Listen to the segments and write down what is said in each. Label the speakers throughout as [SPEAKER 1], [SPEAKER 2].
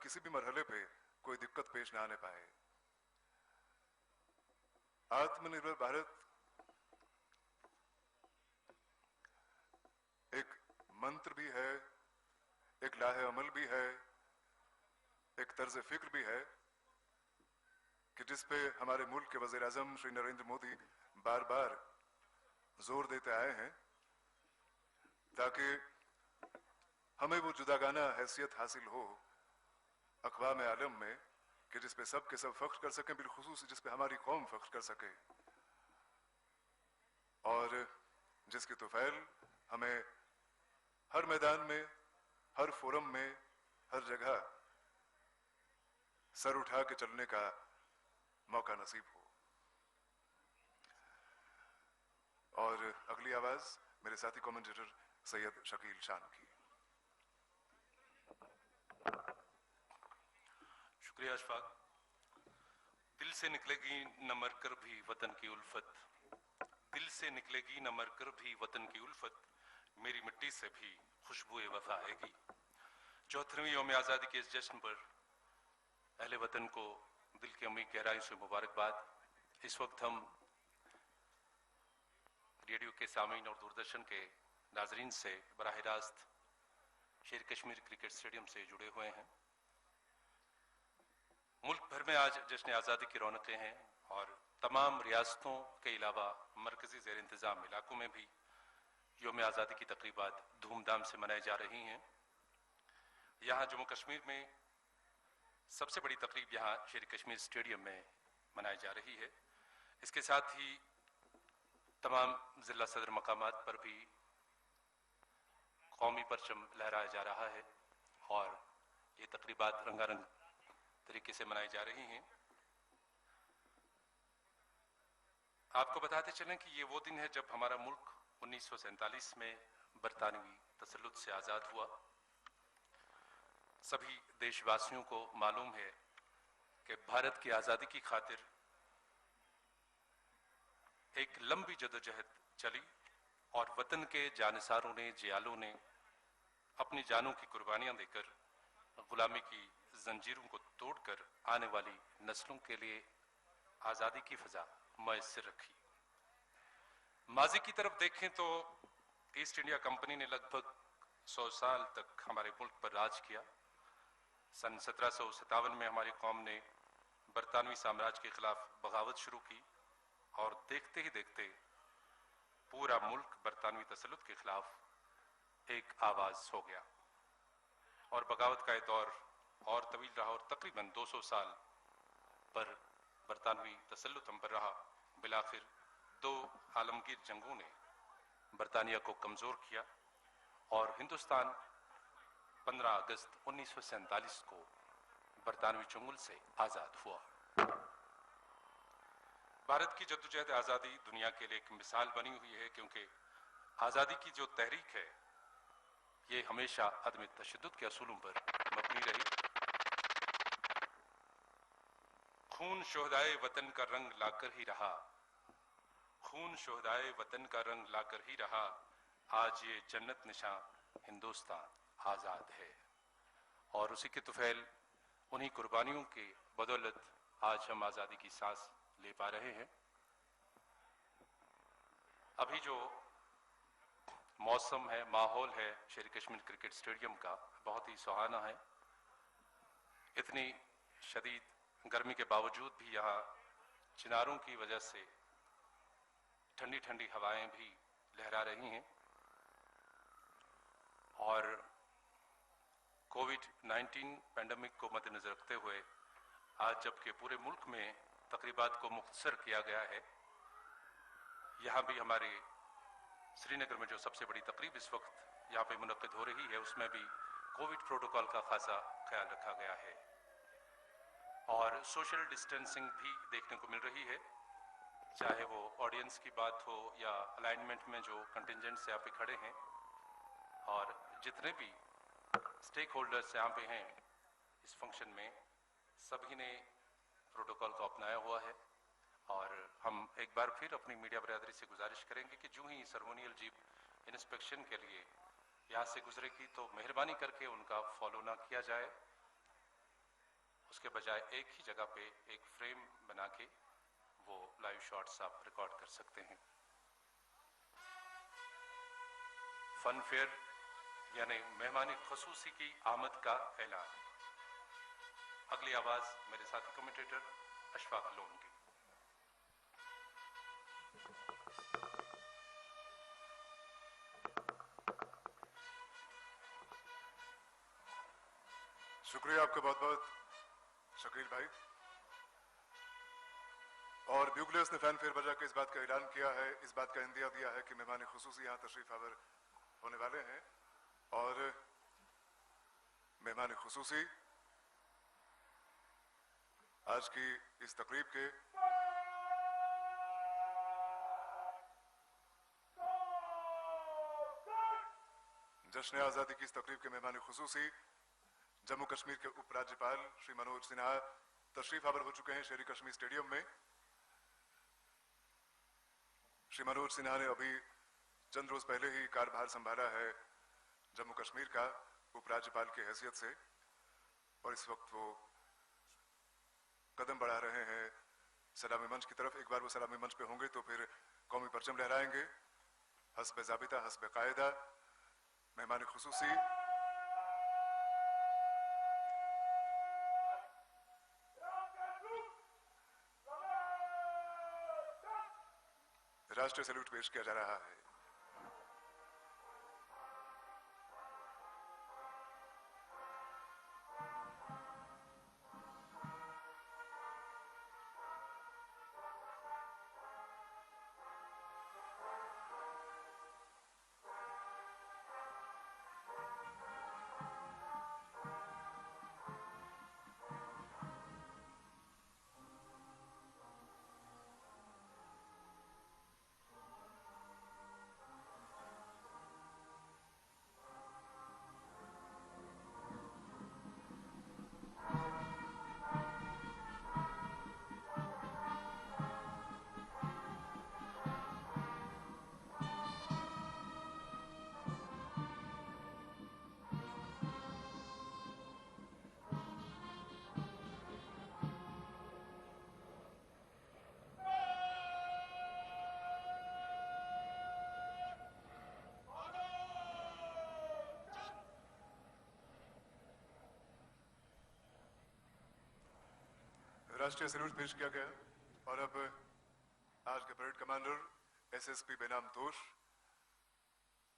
[SPEAKER 1] किसी भी मरहले पे कोई दिक्कत पेश ना आने पाए। आत्मनिर्भर भारत एक मंत्र भी है, एक लाहे अमल भी है, एक तर्ज फिक्र भी है कि जिस पे हमारे मुल्क के वजीर आजम श्री नरेंद्र मोदी बार बार जोर देते आए हैं, ताकि हमें वो जुदागाना हैसियत हासिल हो अक़वाम आलम में कि जिस पे सब के सब फख्र कर सकें, बिलखुसूस जिस पे हमारी कौम फख्र कर सके, और जिसकी तुफैल हमें हर मैदान में, हर फोरम में, हर जगह सर उठा के चलने का मौका नसीब हो। और अगली आवाज मेरे साथी कमेंटेटर सैयद शकील शान की।
[SPEAKER 2] शुक्रिया अशफाक। दिल से निकलेगी न मरकर भी वतन की उल्फत, दिल से निकलेगी न मरकर भी वतन की उल्फत, मेरी मिट्टी से भी खुशबुए वफा आएगी। 74वीं यौम आज़ादी के इस जश्न पर अहले वतन को दिल की अमीर गहराई से मुबारकबाद। इस वक्त हम रेडियो के सामीन और दूरदर्शन के नाजरीन से बराह रास्त शेर कश्मीर क्रिकेट स्टेडियम से जुड़े हुए हैं। मुल्क भर में आज जश्न आज़ादी की रौनकें हैं और तमाम रियासतों के अलावा मरकजी ज़ेर इंतज़ाम इलाकों में भी यौम आज़ादी की तकरीबात धूमधाम से मनाई जा रही हैं। यहाँ जम्मू कश्मीर में सबसे बड़ी तकरीब यहाँ शेर कश्मीर स्टेडियम में मनाई जा रही है। इसके साथ ही तमाम ज़िला सदर मकामात पर भी कौमी परचम लहराया जा रहा है और ये तकरीबात रंगारंग तरीके से मनाई जा रही हैं। आपको बताते चलें कि ये वो दिन है जब हमारा मुल्क 1947 में बरतानवी तसल्लुत से आज़ाद हुआ। सभी देशवासियों को मालूम है कि भारत की आज़ादी की खातिर एक लंबी जदोजहद चली और वतन के जानिसारों ने, जियालों ने अपनी जानों की कुर्बानियां देकर गुलामी की जंजीरों को तोड़कर आने वाली नस्लों के लिए आज़ादी की फ़ज़ा मैसर रखी। माजी की तरफ देखें तो ईस्ट इंडिया कंपनी ने लगभग 100 साल तक हमारे मुल्क पर राज किया। सन 1757 में हमारी कौम ने बरतानवी साम्राज्य के खिलाफ बगावत शुरू की और देखते ही देखते पूरा मुल्क बरतानवी तसल्लुत के खिलाफ एक आवाज हो गया और बगावत का ये दौर और तवील रहा और तकरीबन 200 साल पर बरतानवी तसल्लुत हम पर रहा। बिलाखिर 2 आलमगीर जंगों ने बरतानिया को कमजोर किया और हिंदुस्तान 15 अगस्त 1947 को बरतानवी चंगुल से आजाद हुआ। भारत की जद्दोजहद आजादी दुनिया के लिए एक मिसाल बनी हुई है, क्योंकि आजादी की जो तहरीक है ये हमेशा अदम तशद्दुद के असूलों पर मबनी रही। खून शोहदाए वतन का रंग लाकर ही रहा, खून शोहदाए वतन का रंग लाकर ही रहा, आज ये जन्नत निशां हिंदुस्तान आजाद है। और उसी के तुफैल उन्हीं कुर्बानियों के बदौलत आज हम आजादी की सांस ले पा रहे हैं। अभी जो मौसम है, माहौल है शेर कश्मीर क्रिकेट स्टेडियम का, बहुत ही सुहाना है। इतनी शदीद गर्मी के बावजूद भी यहाँ चिनारों की वजह से ठंडी ठंडी हवाएं भी लहरा रही हैं और कोविड-19 पैंडेमिक को मद्देनजर रखते हुए आज जबकि पूरे मुल्क में तकरीबात को मुख्तसर किया गया है, यहाँ भी हमारे श्रीनगर में जो सबसे बड़ी तकरीब इस वक्त यहाँ पे मुनक्किद हो रही है उसमें भी कोविड प्रोटोकॉल का खासा ख्याल रखा गया है और सोशल डिस्टेंसिंग भी देखने को मिल रही है, चाहे वो ऑडियंस की बात हो या अलाइनमेंट में जो कंटिजेंट्स यहाँ पे खड़े हैं और जितने भी स्टेक होल्डर्स यहाँ पे हैं इस फंक्शन में, सभी ने प्रोटोकॉल को अपनाया हुआ है। और हम एक बार फिर अपनी मीडिया बरादरी से गुजारिश करेंगे कि जो ही सर्मोनियल जीप इंस्पेक्शन के लिए यहाँ से गुजरेगी तो मेहरबानी करके उनका फॉलो ना किया जाए उसके बजाय एक ही जगह पे एक फ्रेम बना के वो लाइव शॉट्स आप रिकॉर्ड कर सकते हैं। फन फेयर यानी मेहमान खुसूसी की आमद का ऐलान। अगली आवाज मेरे साथी कमेंटेटर अशफाक लोन की।
[SPEAKER 1] शुक्रिया आपका बहुत बहुत शकील भाई। और ब्यूगलर्स ने फैन फेयर बजा के इस बात का ऐलान किया है, इस बात का इंदिया दिया है कि मेहमान खुसूसी यहाँ तशरीफ आवर होने वाले हैं। और मेहमान खुसूसी आज की इस तकरीब के जश्न आजादी की इस तकरीब के मेहमान खुसूसी जम्मू कश्मीर के उपराज्यपाल श्री मनोज सिन्हा तशरीफ आवर हो चुके हैं शेरी कश्मीर स्टेडियम में। श्री मनोज सिन्हा ने अभी चंद रोज पहले ही कार्यभार संभाला है जम्मू कश्मीर का उपराज्यपाल की हैसियत से, और इस वक्त वो कदम बढ़ा रहे हैं सलामी मंच की तरफ। एक बार वो सलामी मंच पे होंगे तो फिर कौमी परचम लहराएंगे हस्ब ज़ाबिता हस्ब कायदा। मेहमान खुसूसी राष्ट्रीय सैल्यूट पेश किया जा रहा है। राष्ट्रीय सैल्यूट पेश किया गया और अब आज के परेड कमांडर एसएसपी बेनाम तोश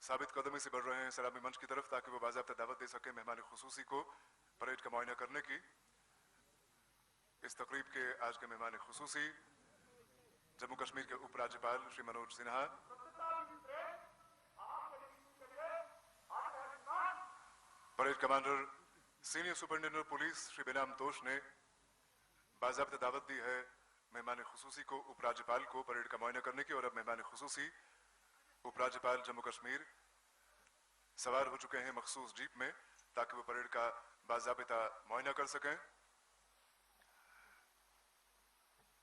[SPEAKER 1] साबित कदमी से बढ़ रहे हैं सलामी मंच की तरफ ताकि वो बाज़ाब्ता दावत दे सके मेहमान खुसूसी को परेड का मुआयना करने की। इस तकरीब के आज के मेहमान खुसूसी जम्मू कश्मीर के उपराज्यपाल Shri Manoj Sinha, parade commander senior superintendent police Shri Benam Tosh ने बाज़ाब्ता दावत दी है मेहमान खुसूसी को उपराज्यपाल को परेड का मुआयना करने की। और अब मेहमान खुसूसी उपराज्यपाल जम्मू कश्मीर सवार हो चुके हैं मखसूस जीप में ताकि वो परेड का बाज़ाब्ता मुआयना कर सकें।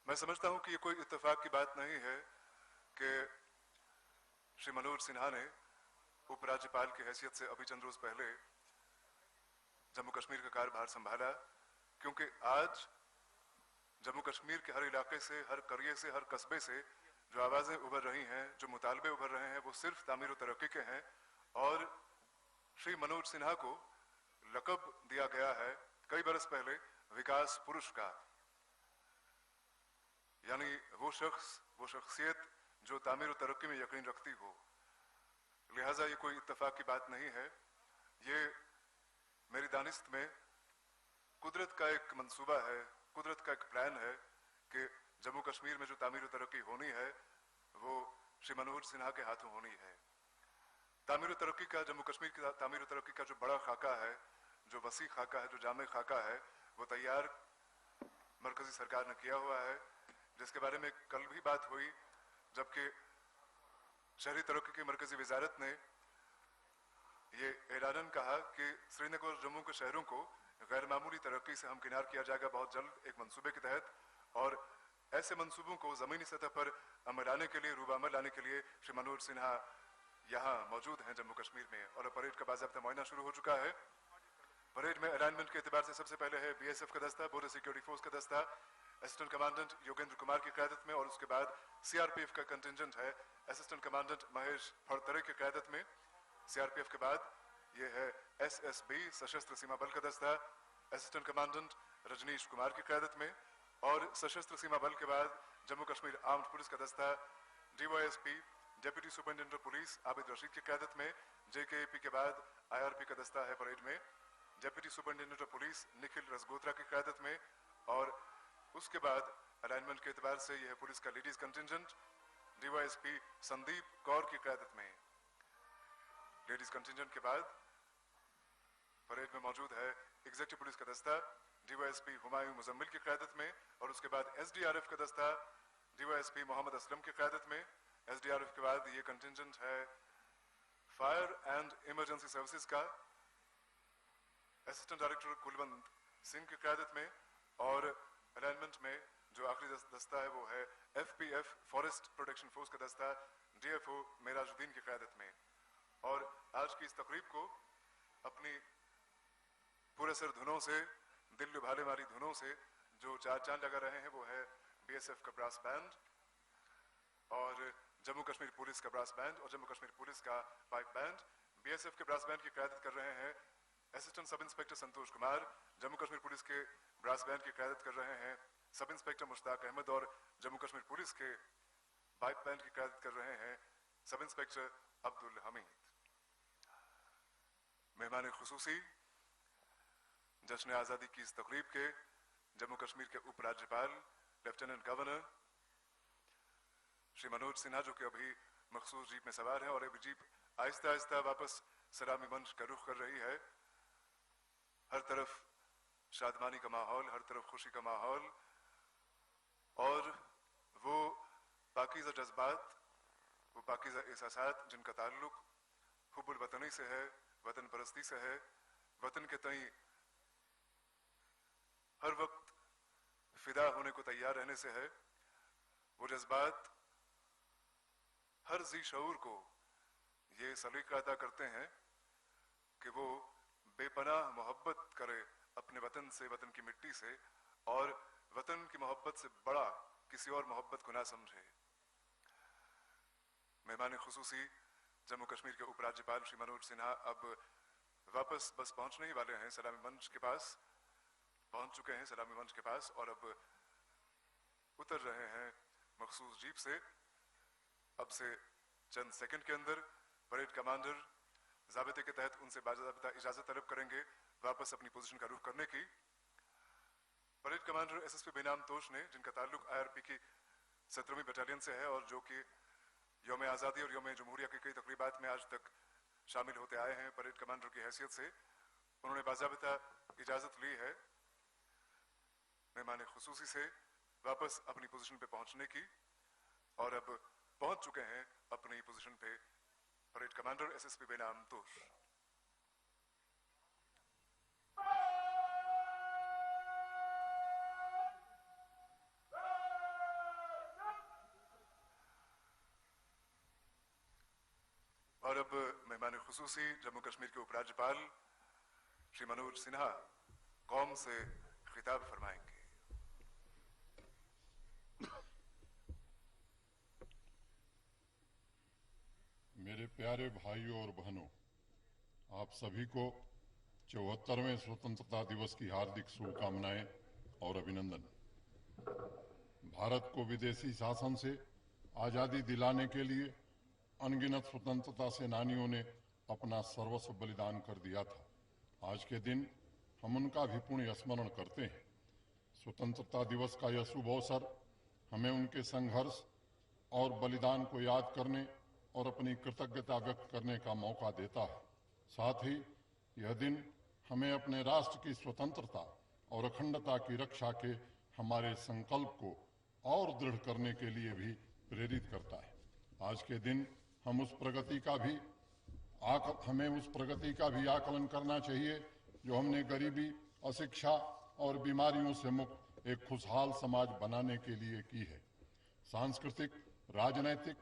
[SPEAKER 1] मैं समझता हूं कि ये कोई इत्तेफाक की बात नहीं है कि श्री मनोज सिन्हा ने उपराज्यपाल की हैसियत से अभी चंद रोज पहले जम्मू कश्मीर का कार्यभार संभाला, क्योंकि आज जम्मू कश्मीर के हर इलाके से, हर करिए से, हर कस्बे से जो आवाजें उभर रही हैं, जो मुतालबे उभर रहे हैं, वो सिर्फ तामीर और तरक्की के हैं। और श्री मनोज सिन्हा को लक़ब दिया गया है कई बरस पहले विकास पुरुष का, यानी वो शख्स, वो शख्सियत जो तामीर और तरक्की में यकीन रखती हो। लिहाजा ये कोई इत्तेफाक की बात नहीं है, ये मेरी दानिस्त में कुदरत का एक मंसूबा है, कुदरत का एक प्लान है कि जम्मू कश्मीर में जो तामीर और तरक्की होनी है वो श्री मनोज सिन्हा के हाथों होनी है। तामीर और तरक्की का, जम्मू कश्मीर की तामीर और तरक्की का जो बड़ा खाका है, जो वसी खाका है, जो जामे खाका है, वो तैयार मरकजी सरकार ने किया हुआ है, जिसके बारे में कल भी बात हुई जबकि शहरी तरक्की की मरकजी वजारत ने ये ऐलानन कहा कि श्रीनगर और जम्मू के शहरों को गैर मामूली तरक्की से हमकिनार किया जाएगा बहुत जल्द एक मंसूबे के तहत। और ऐसे मंसूबों को जमीनी सतह पर अमल लाने के लिए, रूबामल लाने के लिए श्री मनोज सिन्हा यहाँ मौजूद हैं जम्मू कश्मीर में। और परेड का बाज़ाब्ता मुआयना शुरू हो चुका है। परेड में अलाइनमेंट के एतबार से सबसे पहले है बीएसएफ का दस्ता, बॉर्डर सिक्योरिटी फोर्स का दस्ता, असिस्टेंट कमांडेंट योगेंद्र कुमार की क़यादत में, और उसके बाद सीआरपीएफ का कंटिंजेंट है असिस्टेंट कमांडेंट महेश फड़तरे की क़यादत में। सीआरपीएफ के बाद ये है एसएसबी सशस्त्र सीमा बल का दस्ता, असिस्टेंट कमांडेंट रजनीश कुमार की क़यादत में, और सशस्त्र सीमा बल के बाद जम्मू कश्मीर आर्म्ड पुलिस का दस्ता DYSP deputy superintendent police Abid Rashid की क़यादत में। जेकेएपी के बाद आईआरपी का दस्ता है परेड में deputy superintendent police Nikhil Rasgotra की क़यादत में, और उसके बाद अलाइनमेंट के एतबार से यह है पुलिस का ladies contingent DYSP Sandeep Kaur की क़यादत में। लेडीज कंटिंजेंट के बाद परेड में मौजूद है एग्जीक्यूटिव पुलिस का दस्ता डीवाईएसपी हुमायूं मुजम्मिल की क़यादत में, और उसके बाद एसडीआरएफ का दस्ता डीवाईएसपी मोहम्मद असलम की क़यादत में। एसडीआरएफ के बाद ये कंटिंजेंट है फायर एंड इमरजेंसी सर्विसेज का असिस्टेंट डायरेक्टर कुलवंत सिंह की क़यादत में, और अलाइनमेंट में जो आखिरी दस्ता है वो है एफपीएफ फॉरेस्ट प्रोटेक्शन फोर्स का दस्ता डीएफओ मेराजुद्दीन की क़यादत में। और आज की इस तकरीब को अपनी पूरे सर धुनों से, दिल लुभाने वाली धुनों से जो चार चांद लगा रहे हैं वो है बीएसएफ का ब्रास बैंड और जम्मू कश्मीर पुलिस का ब्रास बैंड और जम्मू कश्मीर पुलिस का पाइप बैंड। बीएसएफ के ब्रास बैंड की क़यादत कर रहे हैं assistant sub inspector Santosh Kumar, Jammu Kashmir police के ब्रास बैंड की क़यादत कर रहे हैं सब इंस्पेक्टर मुश्ताक अहमद, और जम्मू कश्मीर पुलिस के पाइप बैंड की क़यादत कर रहे हैं सब इंस्पेक्टर अब्दुल हमीद। मेहमान खुसूसी जश्न आज़ादी की इस तकरीब के जम्मू कश्मीर के उपराज्यपाल लेफ्टिनेंट गवर्नर श्री मनोज सिन्हा, जो कि अभी मखसूस जीप में सवार हैं और अभी जीप आहिस्ता आहिस्ता वापस सलामी मंच का रुख कर रही है। हर तरफ शादमानी का माहौल, हर तरफ खुशी का माहौल, और वो पाकीज़ा जज्बात, वो पाकीज़ा एहसासात जिनका ताल्लुक हुब्बुल वतनी से है, वतन परस्ती से है, वतन के तई हर वक्त फिदा होने को तैयार रहने से है। वो जज्बात हर जी शऊर को ये सलीका अता करते हैं कि वो बेपनाह मोहब्बत करे अपने वतन से, वतन की मिट्टी से, और वतन की मोहब्बत से बड़ा किसी और मोहब्बत को ना समझे। मेहमान खुसूसी जम्मू कश्मीर के उपराज्यपाल श्री मनोज सिन्हा अब वापस बस पहुंचने ही वाले हैं, सलामी मंच के पास पहुंच चुके हैं, सलामी मंच के पास, और अब उतर रहे हैं मखसूस जीप से। अब से चंद सेकंड के अंदर परेड कमांडर ज़ाबिते के तहत उनसे बाज़ाबिता इजाजत तलब करेंगे वापस अपनी पोजीशन का रुख करने की। परेड कमांडर एसएसपी बेनाम तोश ने, जिनका ताल्लुक आईआरपी की 17वीं बटालियन से है और जो कि यौम आज़ादी और यौम जमहूरिया की कई तकरीबात में आज तक शामिल होते आए हैं परेड कमांडर की हैसियत से, उन्होंने बाज़ाबिता इजाजत ली है मेहमान खुसूसी से वापस अपनी पोजीशन पे पहुंचने की, और अब पहुंच चुके हैं अपनी पोजीशन पे परेड कमांडर एसएसपी बेनाम तोश। और अब मेहमान खुसूसी जम्मू कश्मीर के उपराज्यपाल श्री मनोज सिन्हा कौम से खिताब फरमाएंगे।
[SPEAKER 3] मेरे प्यारे भाइयों और बहनों, आप सभी को 74वें स्वतंत्रता दिवस की हार्दिक शुभकामनाएं और अभिनंदन। भारत को विदेशी शासन से आज़ादी दिलाने के लिए अनगिनत स्वतंत्रता सेनानियों ने अपना सर्वस्व बलिदान कर दिया था। आज के दिन हम उनका भी पुण्य स्मरण करते हैं। स्वतंत्रता दिवस का यह शुभ अवसर हमें उनके संघर्ष और बलिदान को याद करने और अपनी कृतज्ञता व्यक्त करने का मौका देता है। साथ ही यह दिन हमें अपने राष्ट्र की स्वतंत्रता और अखंडता की रक्षा के हमारे संकल्प को और दृढ़ करने के लिए भी प्रेरित करता है। आज के दिन हमें उस प्रगति का भी आकलन करना चाहिए जो हमने गरीबी, अशिक्षा और बीमारियों से मुक्त एक खुशहाल समाज बनाने के लिए की है। सांस्कृतिक, राजनैतिक,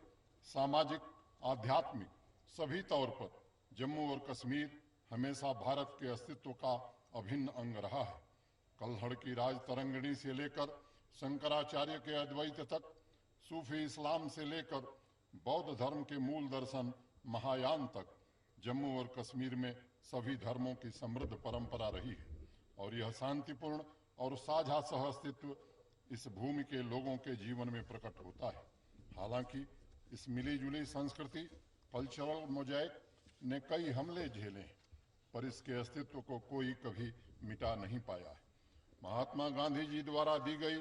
[SPEAKER 3] सामाजिक, आध्यात्मिक सभी तौर पर जम्मू और कश्मीर हमेशा भारत के अस्तित्व का अभिन्न अंग रहा है। कल्हड़ की राज तरंगिणी से लेकर शंकराचार्य के अद्वैत तक, सूफी इस्लाम से लेकर बौद्ध धर्म के मूल दर्शन महायान तक, जम्मू और कश्मीर में सभी धर्मों की समृद्ध परंपरा रही है और यह शांतिपूर्ण और साझा सह अस्तित्व इस भूमि के लोगों के जीवन में प्रकट होता है। हालांकि इस मिली-जुली संस्कृति कल्चरल मोज़ेक ने कई हमले झेले हैं, पर इसके अस्तित्व को कोई कभी मिटा नहीं पाया है। महात्मा गांधी जी द्वारा दी गई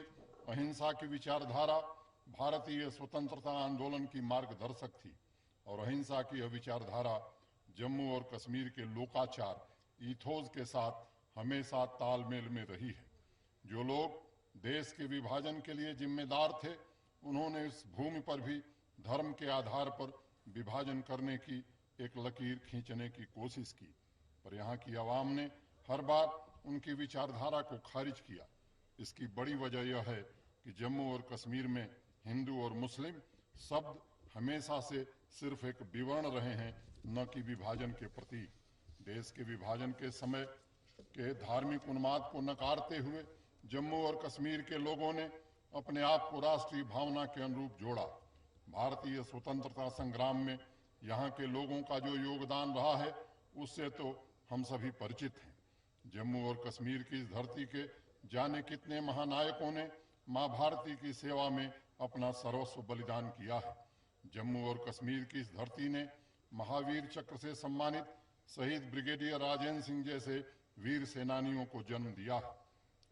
[SPEAKER 3] अहिंसा की विचारधारा भारतीय स्वतंत्रता आंदोलन की मार्गदर्शक थी और अहिंसा की यह विचारधारा जम्मू और कश्मीर के लोकाचार ईथोस के साथ हमेशा तालमेल में रही है। जो लोग देश के विभाजन के लिए जिम्मेदार थे, उन्होंने इस भूमि पर भी धर्म के आधार पर विभाजन करने की एक लकीर खींचने की कोशिश की, पर यहाँ की आवाम ने हर बार उनकी विचारधारा को खारिज किया। इसकी बड़ी वजह यह है कि जम्मू और कश्मीर में हिंदू और मुस्लिम शब्द हमेशा से सिर्फ एक विवरण रहे हैं, न कि विभाजन के प्रतीक। देश के विभाजन के समय के धार्मिक उन्माद को नकारते हुए जम्मू और कश्मीर के लोगों ने अपने आप को राष्ट्रीय भावना के अनुरूप जोड़ा। भारतीय स्वतंत्रता संग्राम में यहाँ के लोगों का जो योगदान रहा है, उससे तो हम सभी परिचित हैं। जम्मू और कश्मीर की इस धरती के जाने कितने महानायकों ने माँ भारती की सेवा में अपना सर्वस्व बलिदान किया है। जम्मू और कश्मीर की इस धरती ने महावीर चक्र से सम्मानित शहीद ब्रिगेडियर राजेंद्र सिंह जैसे वीर सेनानियों को जन्म दिया है।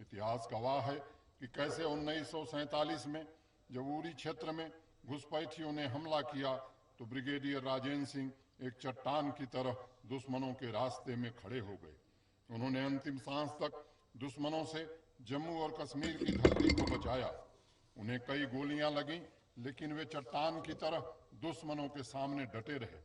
[SPEAKER 3] इतिहास गवाह है कि कैसे 1947 में जब उरी क्षेत्र में घुसपैठियों ने हमला किया तो ब्रिगेडियर राजेंद्र सिंह एक चट्टान की तरह दुश्मनों के रास्ते में खड़े हो गए। उन्होंने अंतिम सांस तक दुश्मनों से जम्मू और कश्मीर की धरती को बचाया। उन्हें कई गोलियां लगीं, लेकिन वे चट्टान की तरह दुश्मनों के सामने डटे रहे।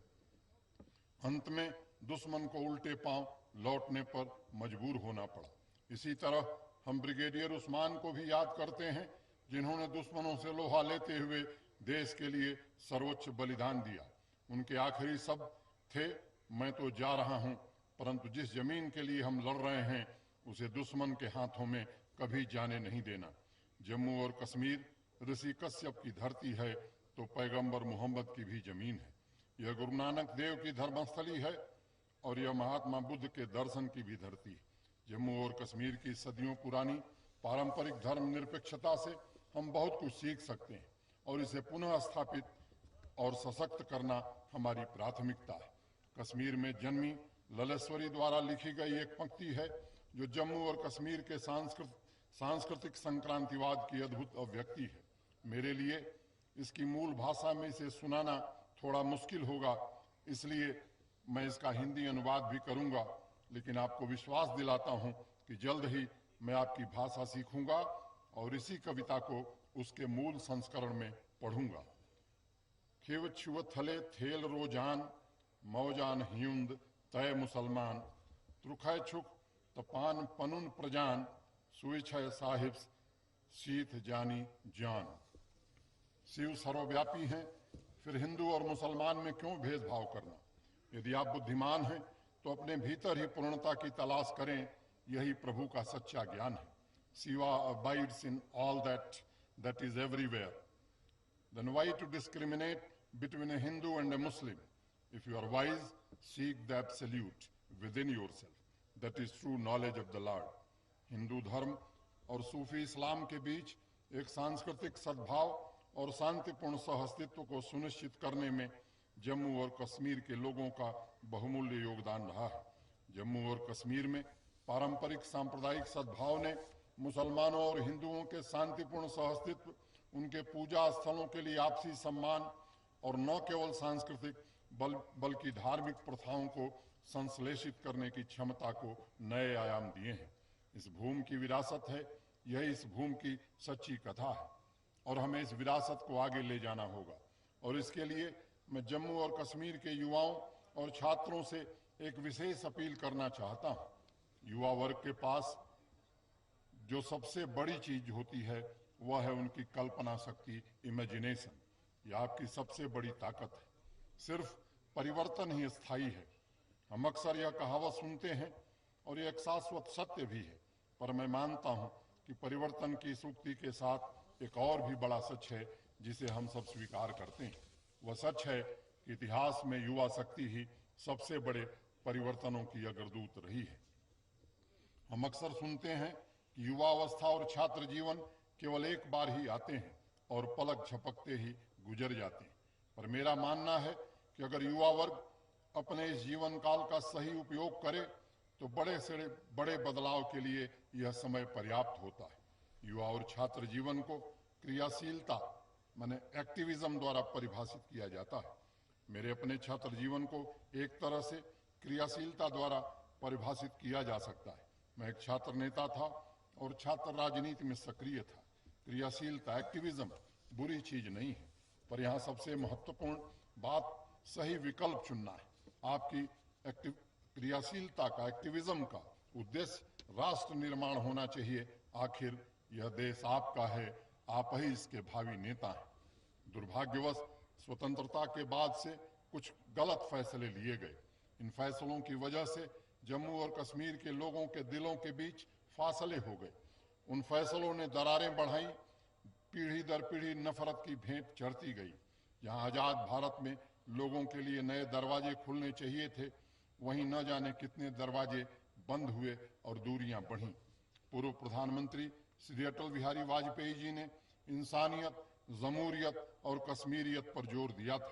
[SPEAKER 3] अंत में दुश्मन को उल्टे पांव लौटने पर मजबूर होना पड़ा। इसी तरह हम ब्रिगेडियर उस्मान को भी याद करते हैं, जिन्होंने दुश्मनों से लोहा लेते हुए देश के लिए सर्वोच्च बलिदान दिया। उनके आखिरी शब्द थे, मैं तो जा रहा हूं, परंतु जिस जमीन के लिए हम लड़ रहे हैं उसे दुश्मन के हाथों में कभी जाने नहीं देना। जम्मू और कश्मीर ऋषि कश्यप की धरती है तो पैगंबर मोहम्मद की भी जमीन है। यह गुरु नानक देव की धर्मस्थली है और यह महात्मा बुद्ध के दर्शन की भी धरती है। जम्मू और कश्मीर की सदियों पुरानी पारंपरिक धर्म निरपेक्षता से हम बहुत कुछ सीख सकते हैं और इसे पुनः स्थापित और सशक्त करना हमारी प्राथमिकता है। कश्मीर में जन्मी ललेश्वरी द्वारा लिखी गई एक पंक्ति है जो जम्मू और कश्मीर के सांस्कृतिक संक्रांतिवाद की अद्भुत अभिव्यक्ति है। मेरे लिए इसकी मूल भाषा में इसे सुनाना थोड़ा मुश्किल होगा, इसलिए मैं इसका हिंदी अनुवाद भी करूंगा, लेकिन आपको विश्वास दिलाता हूं कि जल्द ही मैं आपकी भाषा सीखूंगा और इसी कविता को उसके मूल संस्करण में पढ़ूंगा। खिव छुव थले थेल रोजान मौजान हियुंद तय मुसलमान त्रुखय छुक तपान पनुन प्रजान सुइछय साहिब शीत जानी जान। शिव सर्वव्यापी हैं, फिर हिंदू और मुसलमान में क्यों भेदभाव करना? यदि आप बुद्धिमान हैं तो अपने भीतर ही पूर्णता की तलाश करें, यही प्रभु का सच्चा ज्ञान है। Shiva abides in all that is everywhere. Then why to discriminate between a Hindu and a Muslim? If you are wise, seek the absolute within yourself. That is true knowledge of the Lord. Hindu धर्म और सूफी इस्लाम के बीच एक सांस्कृतिक सद्भाव और शांतिपूर्ण सहअस्तित्व को सुनिश्चित करने में जम्मू और कश्मीर के लोगों का बहुमूल्य योगदान रहा है। जम्मू और कश्मीर में पारंपरिक सांप्रदायिक सद्भाव ने मुसलमानों और हिंदुओं के शांतिपूर्ण सहअस्तित्व, उनके पूजा स्थलों के लिए आपसी सम्मान और न केवल सांस्कृतिक बल्कि धार्मिक प्रथाओं को संश्लेषित करने की क्षमता को नए आयाम दिए हैं। इस भूमि की विरासत है, यही इस भूमि की सच्ची कथा है और हमें इस विरासत को आगे ले जाना होगा। और इसके लिए मैं जम्मू और कश्मीर के युवाओं और छात्रों से एक विशेष अपील करना चाहता हूं। युवा वर्ग के पास जो सबसे बड़ी चीज होती है वह है उनकी कल्पना शक्ति, इमेजिनेशन। यह आपकी सबसे बड़ी ताकत है। सिर्फ परिवर्तन ही स्थायी है। हम अक्सर यह कहावत सुनते हैं और ये एक शाश्वत सत्य भी है। पर मैं मानता हूं कि परिवर्तन की इस उक्ति के साथ एक और भी बड़ा सच है जिसे हम सब स्वीकार करते हैं। वह सच है कि इतिहास में युवा शक्ति ही सबसे बड़े परिवर्तनों की अग्रदूत रही है। हम अक्सर सुनते हैं कि युवावस्था और छात्र जीवन केवल एक बार ही आते हैं और पलक झपकते ही गुजर जाते हैं। पर मेरा मानना है कि अगर युवा वर्ग अपने इस जीवन काल का सही उपयोग करे तो बड़े से बड़े बदलाव के लिए यह समय पर्याप्त होता है। युवा और छात्र जीवन को क्रियाशीलता माने एक्टिविज्म द्वारा परिभाषित किया जाता है। मेरे अपने छात्र जीवन को एक तरह से क्रियाशीलता द्वारा परिभाषित किया जा सकता है। मैं एक छात्र नेता था और छात्र राजनीति में सक्रिय था। क्रियाशीलता एक्टिविज्म बुरी चीज नहीं है, पर यहाँ सबसे महत्वपूर्ण बात सही विकल्प चुनना है। आपकी क्रियाशीलता का एक्टिविज्म का उद्देश्य राष्ट्र निर्माण होना चाहिए। आखिर यह देश आपका है, आप ही इसके भावी नेता हैं। दुर्भाग्यवश स्वतंत्रता के बाद से कुछ गलत फैसले लिए गए। इन फैसलों की वजह से जम्मू और कश्मीर के लोगों के दिलों के बीच फासले हो गए। उन फैसलों ने दरारें बढ़ाई, पीढ़ी दर पीढ़ी नफरत की भेंट चढ़ती गई। जहां आजाद भारत में लोगों के लिए नए दरवाजे खुलने चाहिए थे, वहीं न जाने कितने दरवाजे बंद हुए और दूरियां बढ़ीं। पूर्व प्रधानमंत्री श्री अटल बिहारी वाजपेयी जी ने इंसानियत, जमूरियत और कश्मीरियत पर जोर दिया था,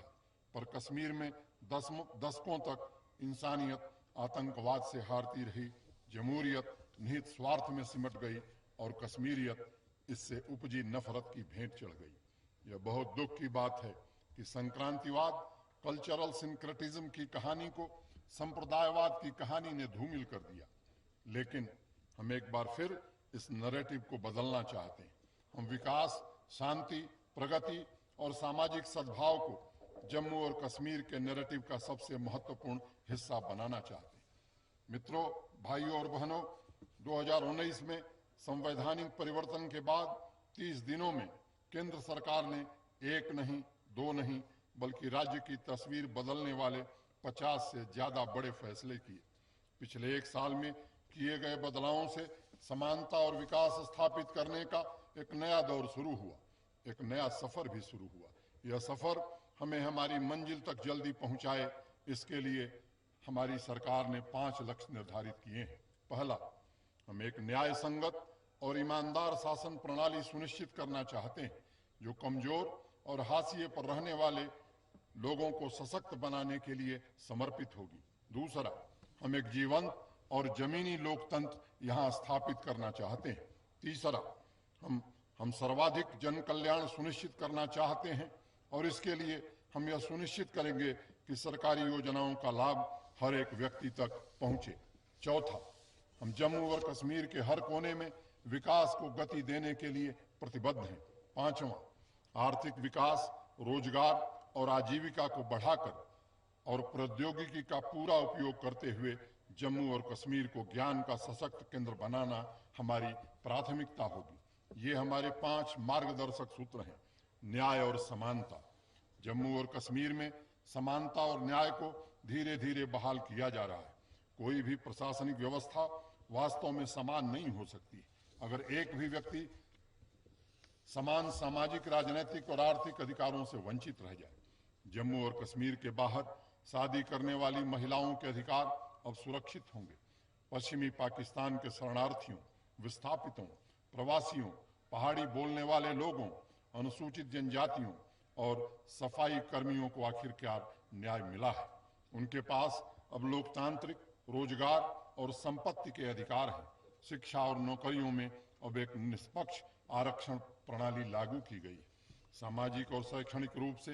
[SPEAKER 3] पर कश्मीर में दशकों तक इंसानियत आतंकवाद से हारती रही, जमूरियत निहित स्वार्थ में सिमट गई और कश्मीरियत इससे उपजी नफरत की भेंट चढ़ गई। यह बहुत दुख की बात है कि संक्रांतिवाद, कल्चरल सिंक्रेटिज्म की कहानी को संप्रदायवाद की कहानी ने धूमिल कर दिया। लेकिन हम एक बार फिर इस नैरेटिव को बदलना चाहते हैं। हम विकास, शांति, प्रगति और सामाजिक सद्भाव को जम्मू और कश्मीर के नैरेटिव का सबसे महत्वपूर्ण हिस्सा बनाना चाहते हैं। मित्रों, भाइयों और बहनों, 2019 में संवैधानिक परिवर्तन के बाद 30 दिनों में केंद्र सरकार ने एक नहीं, दो नहीं, बल्कि राज्य की तस्वीर बदलने वाले 50 से ज्यादा बड़े फैसले किए। पिछले एक साल में किए गए बदलावों से समानता और विकास स्थापित करने का एक नया दौर शुरू हुआ, एक नया सफर भी शुरू हुआ। यह सफर हमें हमारी मंजिल तक जल्दी पहुंचाए, इसके लिए हमारी सरकार ने 5 लक्ष्य निर्धारित किए हैं। पहला, हम एक न्याय संगत और ईमानदार शासन प्रणाली सुनिश्चित करना चाहते हैं जो कमजोर और हाशिए पर रहने वाले लोगों को सशक्त बनाने के लिए समर्पित होगी। दूसरा, हम एक जीवंत और जमीनी लोकतंत्र यहां स्थापित करना चाहते हैं। तीसरा, हम सर्वाधिक जन कल्याण सुनिश्चित करना चाहते हैं और इसके लिए हम यह सुनिश्चित करेंगे कि सरकारी योजनाओं का लाभ हर एक व्यक्ति तक पहुंचे। चौथा, हम जम्मू और कश्मीर के हर कोने में विकास को गति देने के लिए प्रतिबद्ध हैं। पांचवां, आर्थिक विकास, रोजगार और आजीविका को बढ़ाकर और प्रौद्योगिकी का पूरा उपयोग करते हुए जम्मू और कश्मीर को ज्ञान का सशक्त केंद्र बनाना हमारी प्राथमिकता होगी। ये हमारे 5 मार्गदर्शक सूत्र हैं। न्याय और समानता। जम्मू और कश्मीर में समानता और न्याय को धीरे धीरे बहाल किया जा रहा है। कोई भी प्रशासनिक व्यवस्था वास्तव में समान नहीं हो सकती अगर एक भी व्यक्ति समान सामाजिक, राजनीतिक और आर्थिक अधिकारों से वंचित रह जाए। जम्मू और कश्मीर के बाहर शादी करने वाली महिलाओं के अधिकार अब सुरक्षित होंगे। पश्चिमी पाकिस्तान के शरणार्थियों, विस्थापितों, प्रवासियों, पहाड़ी बोलने वाले लोगों, अनुसूचित जनजातियों और सफाई कर्मियों को आखिरकार न्याय मिला है। उनके पास अब लोकतांत्रिक, रोजगार और संपत्ति के अधिकार हैं। शिक्षा और नौकरियों में अब एक निष्पक्ष आरक्षण प्रणाली लागू की गई है। सामाजिक और शैक्षणिक रूप से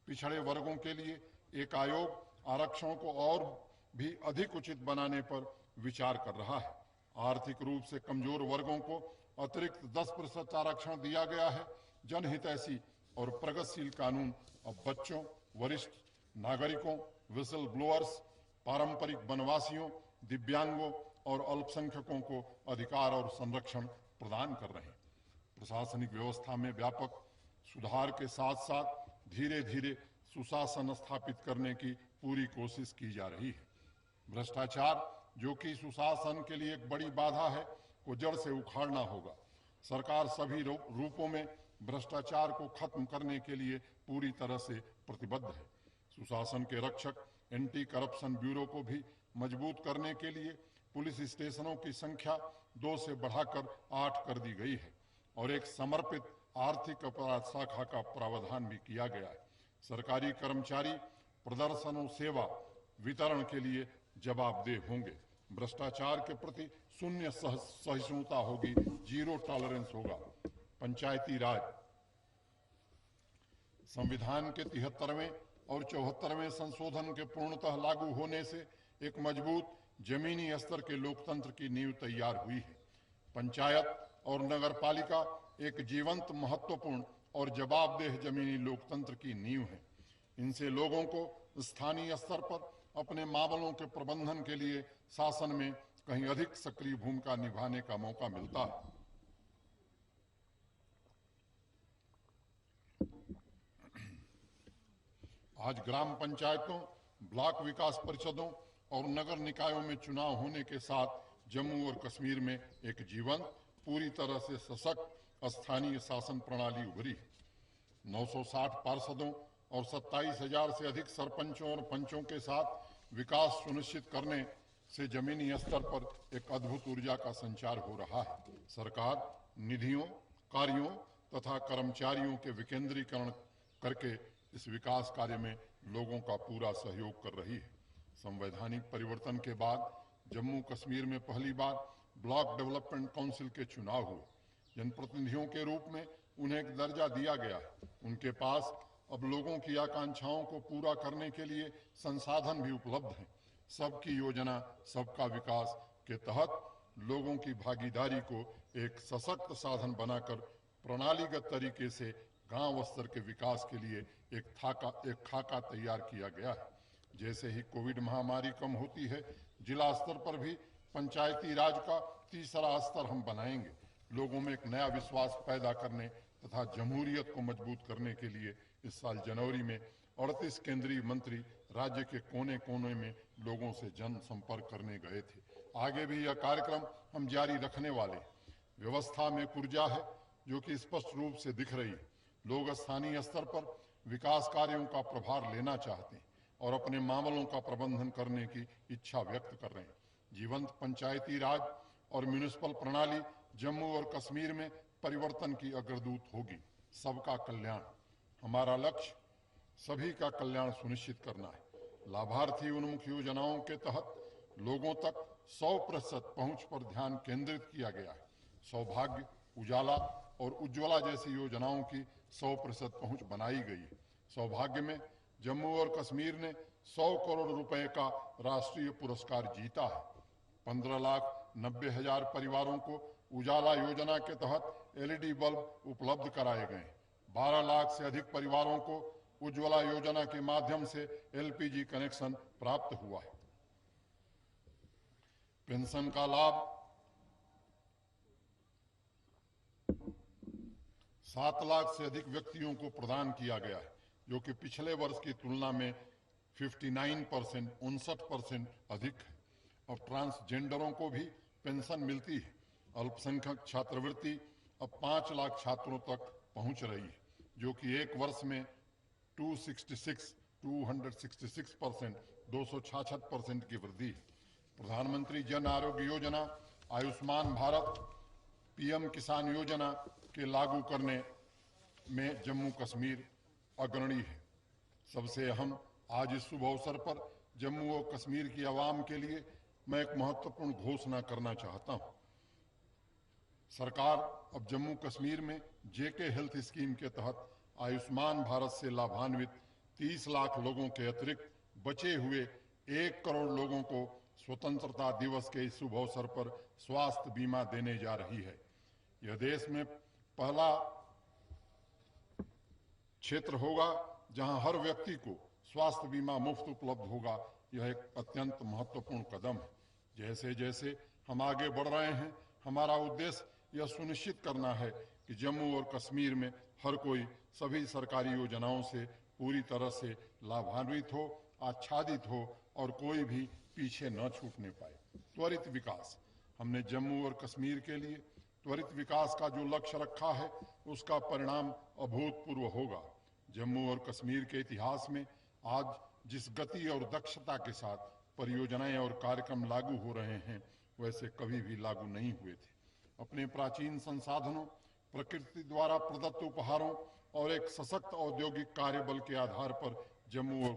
[SPEAKER 3] पिछड़े वर्गों के लिए एक आयोग आरक्षणों को और भी अधिक उचित बनाने पर विचार कर रहा है। आर्थिक रूप से कमजोर वर्गों को अतिरिक्त 10% आरक्षण दिया गया है। जनहितैषी और प्रगतिशील कानून अब बच्चों, वरिष्ठ नागरिकों, विसल ब्लोअर्स, पारंपरिक वनवासियों, दिव्यांगों और अल्पसंख्यकों को अधिकार और संरक्षण प्रदान कर रहे हैं। प्रशासनिक व्यवस्था में व्यापक सुधार के साथ साथ धीरे धीरे सुशासन स्थापित करने की पूरी कोशिश की जा रही है। भ्रष्टाचार जो कि सुशासन के लिए एक बड़ी बाधा है, को जड़ से उखाड़ना होगा। सरकार सभी रूपों में भ्रष्टाचार को खत्म करने के लिए पूरी तरह से प्रतिबद्ध है। सुशासन के रक्षक एंटी करप्शन ब्यूरो को भी मजबूत करने के लिए पुलिस स्टेशनों की संख्या 2 से बढ़ाकर 8 कर दी गई है और एक समर्पित आर्थिक अपराध शाखा का प्रावधान भी किया गया है। सरकारी कर्मचारी प्रदर्शनों सेवा वितरण के लिए जवाबदेह होंगे। भ्रष्टाचार के प्रति शून्य सहिष्णुता होगी, जीरो टॉलरेंस होगा। पंचायती राज संविधान के 73वें और 74वें संशोधन के पूर्णतः लागू होने से एक मजबूत जमीनी स्तर के लोकतंत्र की नींव तैयार हुई है। पंचायत और नगरपालिका एक जीवंत, महत्वपूर्ण और जवाबदेह जमीनी लोकतंत्र की नींव है। इनसे लोगों को स्थानीय स्तर पर अपने मामलों के प्रबंधन के लिए शासन में कहीं अधिक सक्रिय भूमिका निभाने का मौका मिलता है। आज ग्राम पंचायतों, ब्लॉक विकास परिषदों और नगर निकायों में चुनाव होने के साथ जम्मू और कश्मीर में एक जीवंत, पूरी तरह से सशक्त स्थानीय शासन प्रणाली उभरी है। 960 पार्षदों और 27,000 से अधिक सरपंचों और पंचों के साथ विकास सुनिश्चित करने से जमीनी स्तर पर एक अद्भुत ऊर्जा का संचार हो रहा है। सरकार निधियों, कार्यों तथा कर्मचारियों के विकेंद्रीकरण करके इस विकास कार्य में लोगों का पूरा सहयोग कर रही है। संवैधानिक परिवर्तन के बाद जम्मू कश्मीर में पहली बार ब्लॉक डेवलपमेंट काउंसिल के चुनाव हुए। जनप्रतिनिधियों के रूप में उन्हें एक दर्जा दिया गया है। उनके पास अब लोगों की आकांक्षाओं को पूरा करने के लिए संसाधन भी उपलब्ध हैं। सबकी योजना, सबका विकास के तहत लोगों की भागीदारी को एक सशक्त साधन बनाकर प्रणालीगत तरीके से गांव स्तर के विकास के लिए एक खाका तैयार किया गया है। जैसे ही कोविड महामारी कम होती है, जिला स्तर पर भी पंचायती राज का तीसरा स्तर हम बनाएंगे। लोगों में एक नया विश्वास पैदा करने तथा जमहूरियत को मजबूत करने के लिए इस साल जनवरी में 38 केंद्रीय मंत्री राज्य के कोने कोने में लोगों से जन संपर्क करने गए थे। आगे भी यह कार्यक्रम हम जारी रखने वाले हैं। व्यवस्था में एक ऊर्जा है जो कि स्पष्ट रूप से दिख रही है। लोग स्थानीय स्तर पर विकास कार्यों का प्रभार लेना चाहते हैं और अपने मामलों का प्रबंधन करने की इच्छा व्यक्त कर रहे हैं। जीवंत पंचायती राज और म्युनिसिपल प्रणाली जम्मू और कश्मीर में परिवर्तन की अग्रदूत होगी। सबका कल्याण हमारा लक्ष्य, सभी का कल्याण सुनिश्चित करना है। लाभार्थी उन्मुख योजनाओं के तहत लोगों तक 100% पहुंच पर ध्यान केंद्रित किया गया है। सौभाग्य, उजाला और उज्ज्वला जैसी योजनाओं की 100% पहुंच बनाई गई है। सौभाग्य में जम्मू और कश्मीर ने 100 करोड़ रुपए का राष्ट्रीय पुरस्कार जीता है। 15,90,000 परिवारों को उजाला योजना के तहत LED बल्ब उपलब्ध कराए गए। 12 लाख से अधिक परिवारों को उज्ज्वला योजना के माध्यम से LPG कनेक्शन प्राप्त हुआ है। पेंशन का लाभ 7 लाख से अधिक व्यक्तियों को प्रदान किया गया है, जो कि पिछले वर्ष की तुलना में 59% अधिक है। अब ट्रांसजेंडरों को भी पेंशन मिलती है। अल्पसंख्यक छात्रवृत्ति अब 5 लाख छात्रों तक पहुंच रही है, जो कि एक वर्ष में 266% की वृद्धि है। प्रधानमंत्री जन आरोग्य योजना, आयुष्मान भारत, PM किसान योजना के लागू करने में जम्मू कश्मीर अग्रणी है। सबसे अहम, आज इस शुभ अवसर पर जम्मू और कश्मीर की आवाम के लिए मैं एक महत्वपूर्ण घोषणा करना चाहता हूं। सरकार अब जम्मू कश्मीर में JK हेल्थ स्कीम के तहत आयुष्मान भारत से लाभान्वित 30 लाख लोगों के अतिरिक्त बचे हुए 1 करोड़ लोगों को स्वतंत्रता दिवस के इस शुभ अवसर पर स्वास्थ्य बीमा देने जा रही है। यह देश में पहला क्षेत्र होगा जहां हर व्यक्ति को स्वास्थ्य बीमा मुफ्त उपलब्ध होगा। यह एक अत्यंत महत्वपूर्ण कदम है। जैसे जैसे हम आगे बढ़ रहे हैं, हमारा उद्देश्य यह सुनिश्चित करना है कि जम्मू और कश्मीर में हर कोई सभी सरकारी योजनाओं से पूरी तरह से लाभान्वित हो, आच्छादित हो और कोई भी पीछे न छूटने पाए। त्वरित विकास। हमने जम्मू और कश्मीर के लिए त्वरित विकास का जो लक्ष्य रखा है उसका परिणाम अभूतपूर्व होगा। जम्मू और कश्मीर के इतिहास में आज जिस गति और दक्षता के साथ परियोजनाएं और कार्यक्रम लागू हो रहे हैं वैसे कभी भी लागू नहीं हुए थे। अपने प्राचीन संसाधनों, प्रकृति द्वारा प्रदत्त उपहारों और एक सशक्त औद्योगिक कार्यबल के आधार पर जम्मू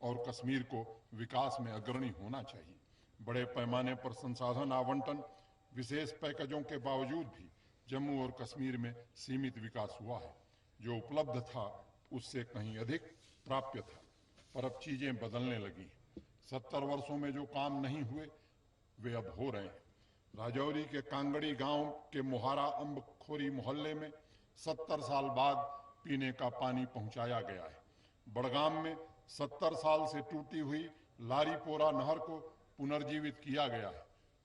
[SPEAKER 3] और कश्मीर को विकास में अग्रणी होना चाहिए। बड़े पैमाने पर संसाधन आवंटन, विशेष पैकेजों के बावजूद भी जम्मू और कश्मीर में सीमित विकास हुआ है। जो उपलब्ध था उससे कहीं अधिक प्राप्य था, पर अब चीजें बदलने लगी हैं। 70 वर्षों में जो काम नहीं हुए वे अब हो रहे हैं। राजौरी के कांगड़ी गांव के मोहारा अम्बखोरी मोहल्ले में 70 साल बाद पीने का पानी पहुंचाया गया है। बड़गाम में 70 साल से टूटी हुई लारीपोरा नहर को पुनर्जीवित किया गया है।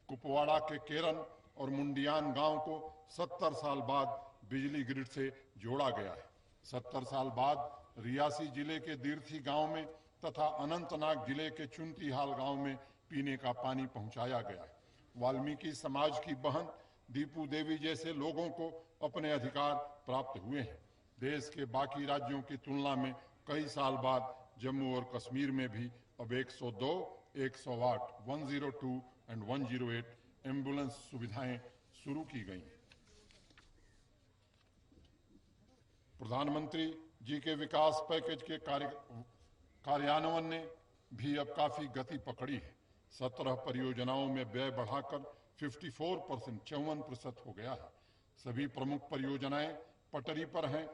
[SPEAKER 3] कुपवाड़ा के केरन और मुंडियान गांव को 70 साल बाद बिजली ग्रिड से जोड़ा गया है। 70 साल बाद रियासी जिले के दीर्थी गांव में तथा अनंतनाग जिले के चुनतीहाल गांव में पीने का पानी पहुंचाया गया है। वाल्मीकि समाज की बहन दीपू देवी जैसे लोगों को अपने अधिकार प्राप्त हुए हैं। देश के बाकी राज्यों की तुलना में कई साल बाद जम्मू और कश्मीर में भी अब 102, 108, 102 और 108 एम्बुलेंस सुविधाएं शुरू की गई हैं। प्रधानमंत्री जी के विकास पैकेज के कार्यान्वयन ने भी अब काफी गति पकड़ी है। 17 परियोजनाओं में व्यय बढ़ाकर 54% हो गया है। सभी प्रमुख परियोजनाएं पटरी पर हैं।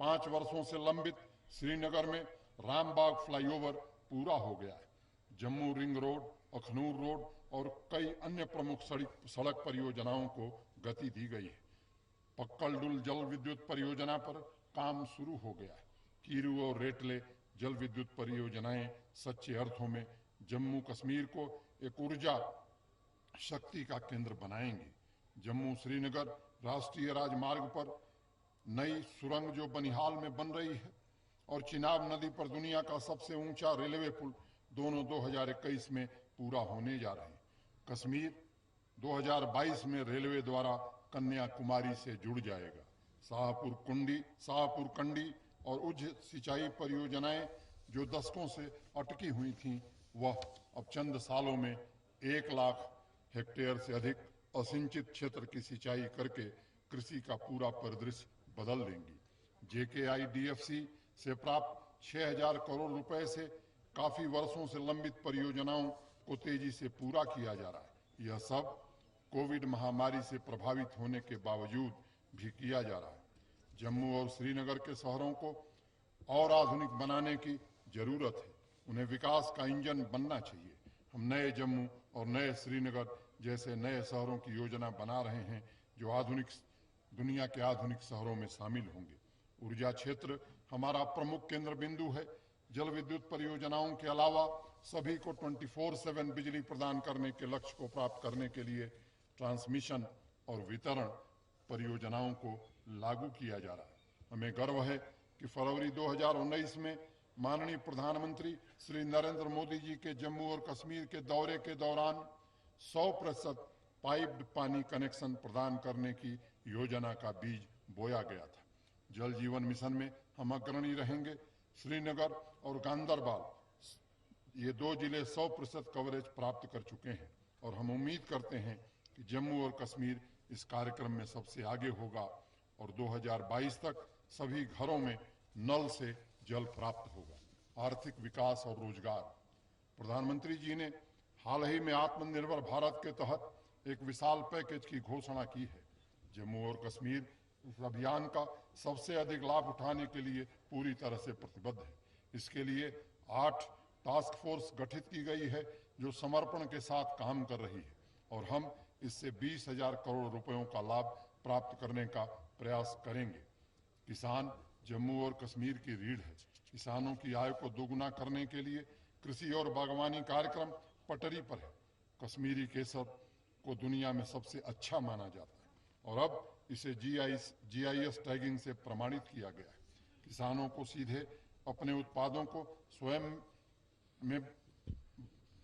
[SPEAKER 3] 5 वर्षों से लंबित श्रीनगर में रामबाग फ्लाईओवर पूरा हो गया है। Jammu ring road, Akhnoor road और कई अन्य प्रमुख सड़क परियोजनाओं को गति दी गई है। पक्कलडुल जल विद्युत परियोजना पर काम शुरू हो गया है। कीरू और रेटले जल विद्युत परियोजनाएं सच्चे अर्थों में जम्मू कश्मीर को एक ऊर्जा शक्ति का केंद्र बनाएंगी। जम्मू श्रीनगर राष्ट्रीय राजमार्ग पर नई सुरंग जो बनिहाल में बन रही है और चिनाब नदी पर दुनिया का सबसे ऊंचा रेलवे पुल दोनों 2021 में पूरा होने जा रहे हैं। कश्मीर 2022 में रेलवे द्वारा कन्याकुमारी से जुड़ जाएगा। शाहपुर कंडी और उज्ज सिंचाई परियोजनाएं जो दशकों से अटकी हुई थीं वह अब चंद सालों में 1 लाख हेक्टेयर से अधिक असिंचित क्षेत्र की सिंचाई करके कृषि का पूरा परिदृश्य बदल देंगी। JKIDFC से प्राप्त 6,000 करोड़ रुपए से काफी वर्षों से लंबित परियोजनाओं को तेजी से पूरा किया जा रहा है। यह सब कोविड महामारी से प्रभावित होने के बावजूद भी किया जा रहा है। जम्मू और श्रीनगर के शहरों को और आधुनिक बनाने की जरूरत है। उन्हें विकास का इंजन बनना चाहिए। हम नए जम्मू और नए श्रीनगर जैसे नए शहरों की योजना बना रहे हैं जो दुनिया के आधुनिक शहरों में शामिल होंगे। ऊर्जा क्षेत्र हमारा प्रमुख केंद्र बिंदु है। जल विद्युत परियोजनाओं के अलावा सभी को 24/7 बिजली प्रदान करने के लक्ष्य को प्राप्त करने के लिए ट्रांसमिशन और वितरण परियोजनाओं को लागू किया जा रहा है। हमें गर्व है कि फरवरी 2019 में माननीय प्रधानमंत्री श्री नरेंद्र मोदी जी के जम्मू और कश्मीर के दौरे के दौरान 100% पाइप्ड पानी कनेक्शन प्रदान करने की योजना का बीज बोया गया था। जल जीवन मिशन में हम अग्रणी रहेंगे। श्रीनगर और गांदरबाल ये 2 जिले 100% कवरेज प्राप्त कर चुके हैं और हम उम्मीद करते हैं कि जम्मू और कश्मीर इस कार्यक्रम में सबसे आगे होगा और 2022 तक सभी घरों में नल से जल प्राप्त होगा। आर्थिक विकास और रोजगार। प्रधानमंत्री जी ने हाल ही में आत्मनिर्भर भारत के तहत एक विशाल पैकेज की घोषणा की है। जम्मू और कश्मीर इस अभियान का सबसे अधिक लाभ उठाने के लिए पूरी तरह से प्रतिबद्ध है। इसके लिए 8 टास्क फोर्स गठित की गई है जो समर्पण के साथ काम कर रही है और हम इससे 20,000 करोड़ रुपयों का लाभ प्राप्त करने का प्रयास करेंगे। किसान जम्मू और कश्मीर की रीढ़ है। किसानों की आय को दोगुना करने के लिए कृषि और बागवानी कार्यक्रम पटरी पर है। कश्मीरी केसर को दुनिया में सबसे अच्छा माना जाता है और अब इसे GIS टैगिंग से प्रमाणित किया गया है। किसानों को सीधे अपने उत्पादों को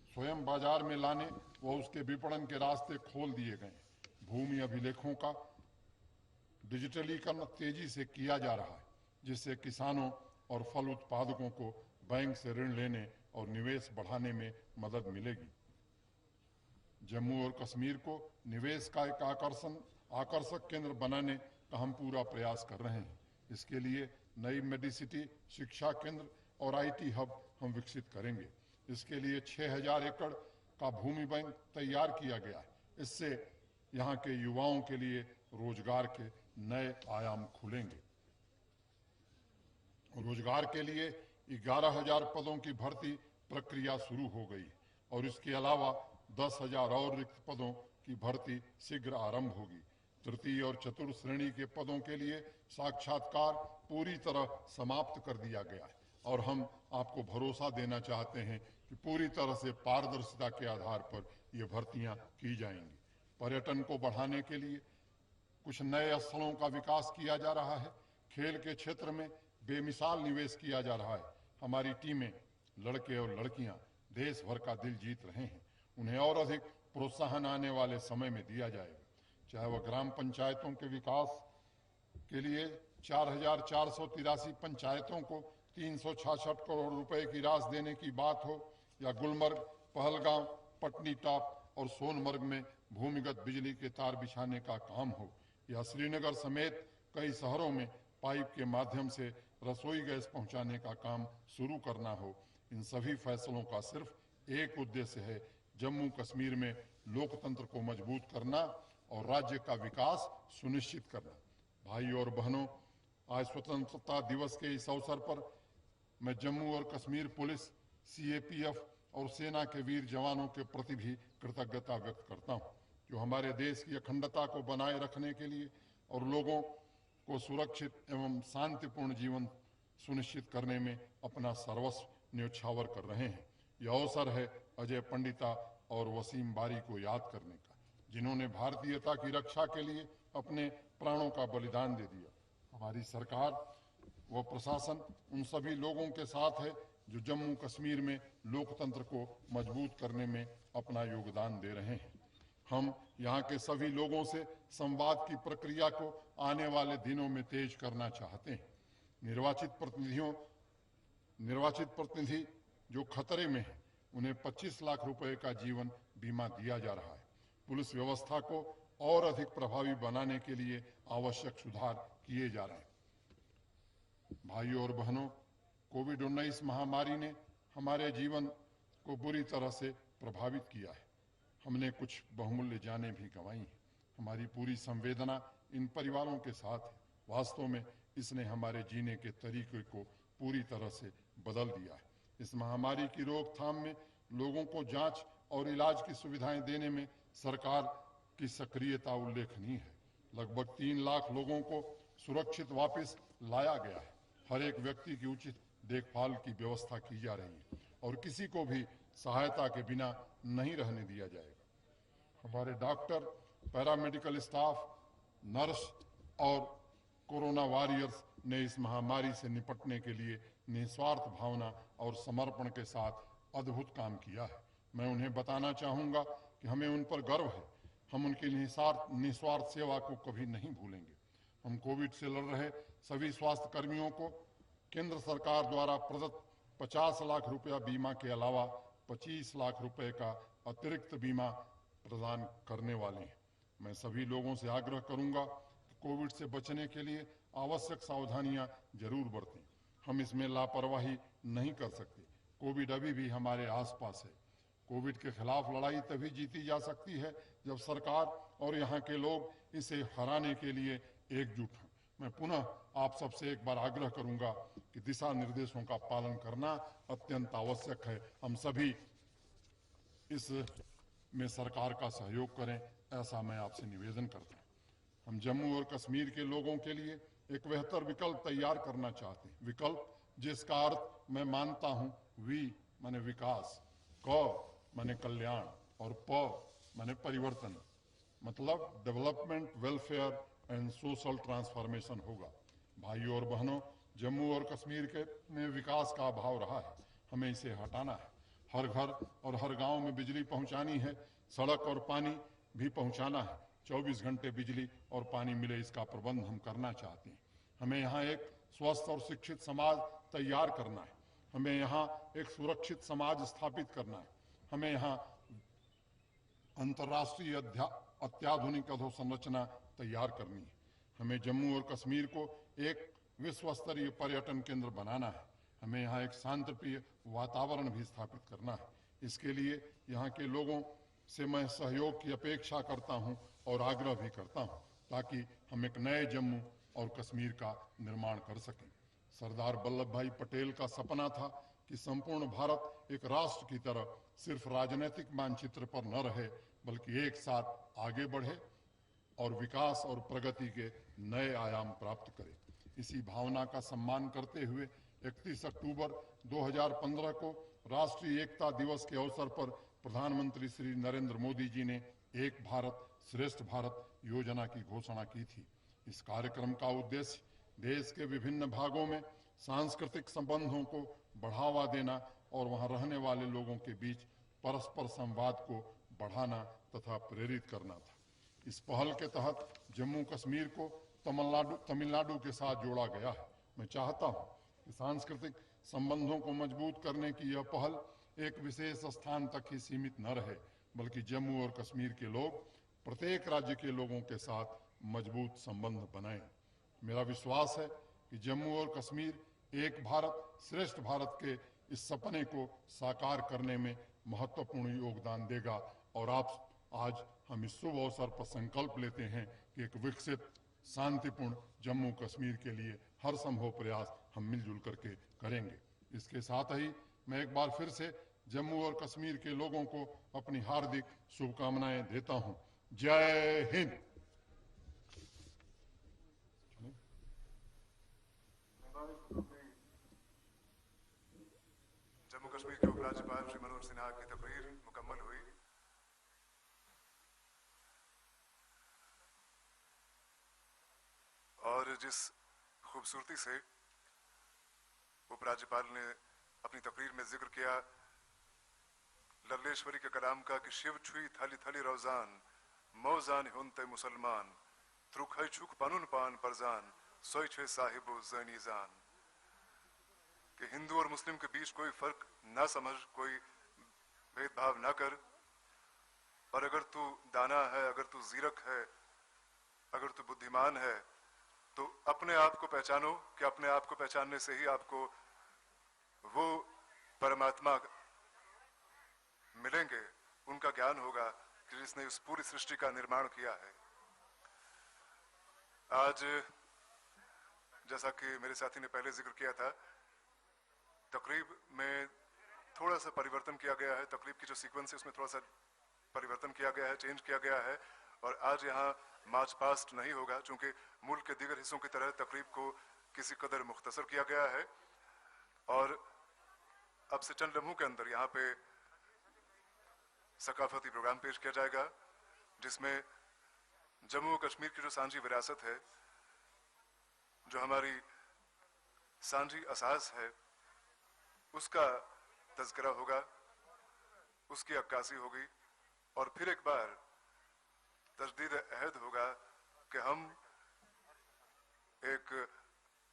[SPEAKER 3] स्वयं बाजार में लाने व उसके विपणन के रास्ते खोल दिए गए। भूमि अभिलेखों का डिजिटलीकरण तेजी से किया जा रहा है, जिससे किसानों और फल उत्पादकों को बैंक से ऋण लेने और निवेश बढ़ाने में मदद मिलेगी। जम्मू और कश्मीर को निवेश का एक आकर्षक केंद्र बनाने का हम पूरा प्रयास कर रहे हैं। इसके लिए नई मेडिसिटी, शिक्षा केंद्र और आईटी हब हम विकसित करेंगे। इसके लिए 6000 एकड़ का भूमि बैंक तैयार किया गया है। इससे यहाँ के युवाओं के लिए रोजगार के नए आयाम खुलेंगे। रोजगार के लिए 11,000 पदों की भर्ती प्रक्रिया शुरू हो गई और इसके अलावा 10,000 और रिक्त पदों की भर्ती शीघ्र आरंभ होगी। तृतीय और चतुर्थ श्रेणी के पदों के लिए साक्षात्कार पूरी तरह समाप्त कर दिया गया है और हम आपको भरोसा देना चाहते हैं कि पूरी तरह से पारदर्शिता के आधार पर ये भर्तियां की जाएंगी। पर्यटन को बढ़ाने के लिए कुछ नए स्थलों का विकास किया जा रहा है। खेल के क्षेत्र में बेमिसाल निवेश किया जा रहा है। हमारी टीमें, लड़के और लड़कियां देश भर का दिल जीत रहे हैं। उन्हें और अधिक प्रोत्साहन आने वाले समय में दिया जाएगा। चाहे वह ग्राम पंचायतों के विकास के लिए 4,483 पंचायतों को 366 करोड़ रुपए की राशि देने की बात हो, या गुलमर्ग, पहलगांव, पटनी टॉप और सोनमर्ग में भूमिगत बिजली के तार बिछाने का काम हो, या श्रीनगर समेत कई शहरों में पाइप के माध्यम से रसोई गैस पहुंचाने का काम शुरू करना हो, इन सभी फैसलों का सिर्फ एक उद्देश्य है: जम्मू कश्मीर में लोकतंत्र को मजबूत करना और राज्य का विकास सुनिश्चित करना। भाइयों और बहनों, आज स्वतंत्रता दिवस के इस अवसर पर मैं जम्मू और कश्मीर पुलिस, सीएपीएफ और सेना के वीर जवानों के प्रति भी कृतज्ञता व्यक्त करता हूं, जो हमारे देश की अखंडता को बनाए रखने के लिए और लोगों को सुरक्षित एवं शांतिपूर्ण जीवन सुनिश्चित करने में अपना सर्वस्व न्योछावर कर रहे हैं। यह अवसर है अजय पंडिता और वसीम बारी को याद करने का, जिन्होंने भारतीयता की रक्षा के लिए अपने प्राणों का बलिदान दे दिया। हमारी सरकार व प्रशासन उन सभी लोगों के साथ है जो जम्मू कश्मीर में लोकतंत्र को मजबूत करने में अपना योगदान दे रहे हैं। हम यहाँ के सभी लोगों से संवाद की प्रक्रिया को आने वाले दिनों में तेज करना चाहते हैं। निर्वाचित प्रतिनिधि जो खतरे में हैं, उन्हें 25 लाख रुपए का जीवन बीमा दिया जा रहा है। पुलिस व्यवस्था को और अधिक प्रभावी बनाने के लिए आवश्यक सुधार किए जा रहे हैं। भाइयों और बहनों, कोविड-19 महामारी ने हमारे जीवन को बुरी तरह से प्रभावित किया है। हमने कुछ बहुमूल्य जानें भी गंवाई हैं। हमारी पूरी संवेदना इन परिवारों के साथ है। वास्तव में इसने हमारे जीने के तरीके को पूरी तरह से बदल दिया है। इस महामारी की रोकथाम में लोगों को जांच और इलाज की सुविधाएं देने में सरकार की सक्रियता उल्लेखनीय है। लगभग 3 लाख लोगों को सुरक्षित वापस लाया गया है। हर एक व्यक्ति की उचित देखभाल की व्यवस्था की जा रही है और किसी को भी सहायता के बिना नहीं रहने दिया जाएगा। हमारे डॉक्टर, पैरामेडिकल स्टाफ, नर्स और कोरोना वॉरियर्स ने इस महामारी से निपटने के लिए निस्वार्थ भावना और समर्पण के साथ अद्भुत काम किया है। मैं उन्हें बताना चाहूँगा कि हमें उन पर गर्व है। हम उनकी निस्वार्थ सेवा को कभी नहीं भूलेंगे। हम कोविड से लड़ रहे सभी स्वास्थ्य कर्मियों को केंद्र सरकार द्वारा प्रदत्त 50 लाख रुपया बीमा के अलावा 25 लाख रुपए का अतिरिक्त बीमा प्रदान करने वाले हैं। मैं सभी लोगों से आग्रह करूंगा कि कोविड से बचने के लिए आवश्यक सावधानियां जरूर बरतें। हम इसमें लापरवाही नहीं कर सकते। कोविड अभी भी हमारे आसपास है। कोविड के खिलाफ लड़ाई तभी जीती जा सकती है जब सरकार और यहाँ के लोग इसे हराने के लिए एकजुट हों। मैं पुनः आप सबसे एक बार आग्रह करूंगा कि दिशा निर्देशों का पालन करना अत्यंत आवश्यक है। हम सभी इस में सरकार का सहयोग करें, ऐसा मैं आपसे निवेदन करता हूं। हम जम्मू और कश्मीर के लोगों के लिए एक बेहतर विकल्प तैयार करना चाहते हैं। विकल्प जिसका अर्थ मैं मानता हूं वी माने विकास, क माने कल्याण और प माने परिवर्तन, मतलब development, welfare and social transformation होगा। भाइयों और बहनों, जम्मू और कश्मीर के में विकास का अभाव रहा है। हमें इसे हटाना है। हर घर और हर गांव में बिजली पहुंचानी है। सड़क और पानी भी पहुंचाना है। 24 घंटे बिजली और पानी मिले, इसका प्रबंध हम करना चाहते हैं। हमें यहाँ एक स्वस्थ और शिक्षित समाज तैयार करना है। हमें यहाँ एक सुरक्षित समाज स्थापित करना है। हमें यहाँ अंतर्राष्ट्रीय अत्याधुनिक अधोसंरचना तैयार करनी है। हमें जम्मू और कश्मीर को एक विश्व स्तरीय पर्यटन केंद्र बनाना है। हमें यहाँ एक शांतिप्रिय वातावरण भी स्थापित करना है। इसके लिए यहाँ के लोगों से मैं सहयोग की अपेक्षा करता हूँ और आग्रह भी करता हूँ, ताकि हम एक नए जम्मू और कश्मीर का निर्माण कर सकें। सरदार वल्लभ भाई पटेल का सपना था कि संपूर्ण भारत एक राष्ट्र की तरह सिर्फ राजनीतिक मानचित्र पर न रहे, बल्कि एक साथ आगे बढ़े और विकास और प्रगति के नए आयाम प्राप्त करे। इसी भावना का सम्मान करते हुए 31 अक्टूबर 2015 को राष्ट्रीय एकता दिवस के अवसर पर प्रधानमंत्री श्री नरेंद्र मोदी जी ने एक भारत श्रेष्ठ भारत योजना की घोषणा की थी। इस कार्यक्रम का उद्देश्य देश के विभिन्न भागों में सांस्कृतिक संबंधों को बढ़ावा देना और वहां रहने वाले लोगों के बीच परस्पर संवाद को बढ़ाना तथा प्रेरित करना था। इस पहल के तहत जम्मू कश्मीर को तमिलनाडु के साथ जोड़ा गया है। मैं चाहता हूं कि सांस्कृतिक संबंधों को मजबूत करने की यह पहल एक विशेष स्थान तक ही सीमित न रहे, बल्कि जम्मू और कश्मीर के लोग प्रत्येक राज्य के लोगों के साथ मजबूत संबंध बनाएं। मेरा विश्वास है कि जम्मू और कश्मीर एक भारत श्रेष्ठ भारत के इस सपने को साकार करने में महत्वपूर्ण योगदान देगा और आज हम इस शुभ अवसर पर संकल्प लेते हैं कि एक विकसित शांतिपूर्ण जम्मू कश्मीर के लिए हर संभव प्रयास हम मिलजुल करके करेंगे। इसके साथ ही मैं एक बार फिर से जम्मू और कश्मीर के लोगों को अपनी हार्दिक शुभकामनाएं देता हूं। जय हिंद।
[SPEAKER 1] जम्मू कश्मीर के उपराज्यपाल श्री मनोज सिन्हा की तकरीर मुकम्मल हुई। और जिस खूबसूरती से उपराज्यपाल ने अपनी तकरीर में जिक्र किया लल्लेश्वरी के कलाम का कि शिव छुई थली थली रोजान मौजान हुनते मुसलमान त्रुखई छुक पनुन पान परजान सोई छे साहिबो जनीजान, कि हिंदू और मुस्लिम के बीच कोई फर्क ना समझ, कोई भेदभाव ना कर, और अगर तू दाना है, अगर तू जीरक है, अगर तू बुद्धिमान है, तो अपने आप को पहचानो कि अपने आप को पहचानने से ही आपको वो परमात्मा मिलेंगे, उनका ज्ञान होगा कि जिसने इस पूरी सृष्टि का निर्माण किया है। आज जैसा कि मेरे साथी ने पहले जिक्र किया था, तकरीब में थोड़ा सा परिवर्तन किया गया है। तकरीब की जो सीक्वेंस है उसमें थोड़ा सा परिवर्तन किया गया है, चेंज किया गया है, और आज यहाँ मार्च पास्ट नहीं होगा, चूंकि मुल्क के दीगर हिस्सों की तरह तकरीब को किसी कदर मुख्तसर किया गया है। और अब से चंद लम्हों के अंदर यहाँ पे सकाफती प्रोग्राम पेश किया जाएगा, जिसमें जम्मू कश्मीर की जो सांझी विरासत है, जो हमारी सांझी असास है, उसका तज़किरा होगा, उसकी अक्कासी होगी, और फिर एक बार तजदीद अहद होगा कि हम एक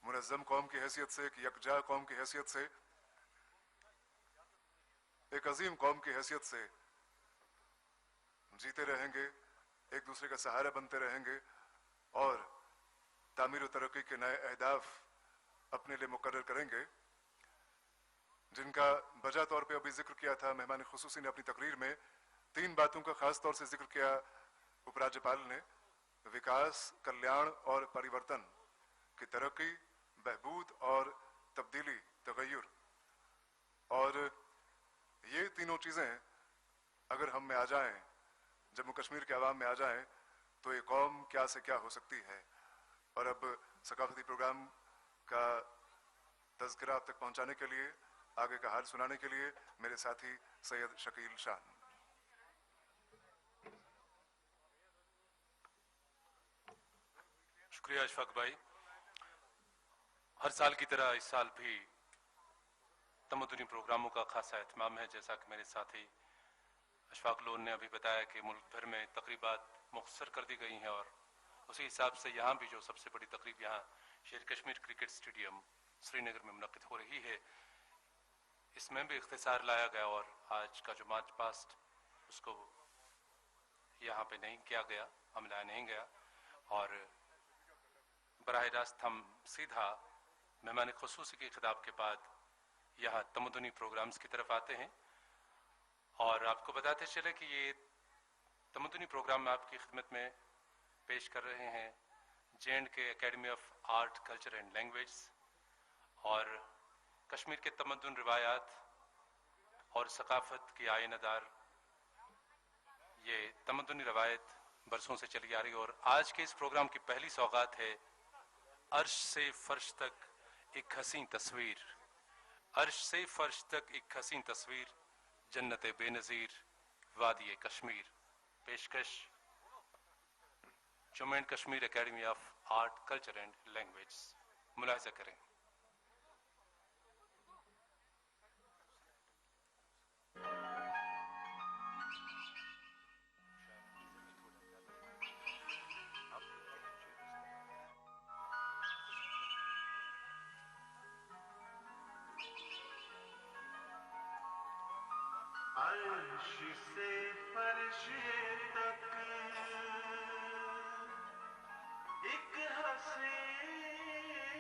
[SPEAKER 1] मुनज़्ज़म कौम की हैसियत से, एक यकजा कौम की हैसियत से, एक अजीम कौम की हैसियत से जीते रहेंगे, एक दूसरे का सहारा बनते रहेंगे और तामीर और तरक्की के नए अहदाफ अपने लिए मुकर्रर करेंगे, जिनका बजा तौर पे अभी जिक्र किया था मेहमान खुसूसी ने अपनी तकरीर में। 3 बातों का खास तौर से जिक्र किया उपराज्यपाल ने: विकास, कल्याण और परिवर्तन, की तरक्की, बहबूद और तब्दीली, तगय्युर। और ये तीनों चीजें अगर हम में आ जाएं, जम्मू कश्मीर के आवाम में आ जाएं, तो ये कौम क्या से क्या हो सकती है। और अब सकाफती प्रोग्राम का तज़किरा आप तक पहुंचाने के लिए, आगे का हाल सुनाने के लिए मेरे साथी सैयद शकील शान।
[SPEAKER 2] शुक्रिया अशफाक भाई। हर साल की तरह इस साल भी तमद्दुनी प्रोग्रामों का खासा एहतमाम है। जैसा कि मेरे साथी अशफाक लोन ने अभी बताया कि मुल्क भर में तकरीबात मुख्तसर कर दी गई हैं और उसी हिसाब से यहाँ भी जो सबसे बड़ी तकरीब यहाँ शेर कश्मीर क्रिकेट स्टेडियम श्रीनगर में मुनक़िद हो रही है, इसमें भी इख्तिसार लाया गया और आज का जो मार्च पास्ट उसको यहाँ पे नहीं किया गया, अमलाया नहीं गया। और बराह रास्त हम सीधा मेहमान खुसूसी के खिताब के बाद यहाँ तमद्दुनी प्रोग्राम्स की तरफ आते हैं और आपको बताते चले कि ये तमद्दुनी प्रोग्राम में आपकी खिदमत में पेश कर रहे हैं J&K academy of art culture and language और कश्मीर के तमद्दुन रिवायात और सकाफत की आयनदार ये तमद्दुनी रवायत बरसों से चली आ रही है। और आज के इस प्रोग्राम की पहली सौगात है अर्श से फर्श तक एक हसीन तस्वीर, अर्श से फर्श तक एक हसीन तस्वीर, जन्नत बेनज़ीर वादी कश्मीर। पेशकश Jammu and Kashmir academy of art culture and language. मुलाहिजा करें।
[SPEAKER 4] अर्श से फर्श तक एक हसीन तस्वीर,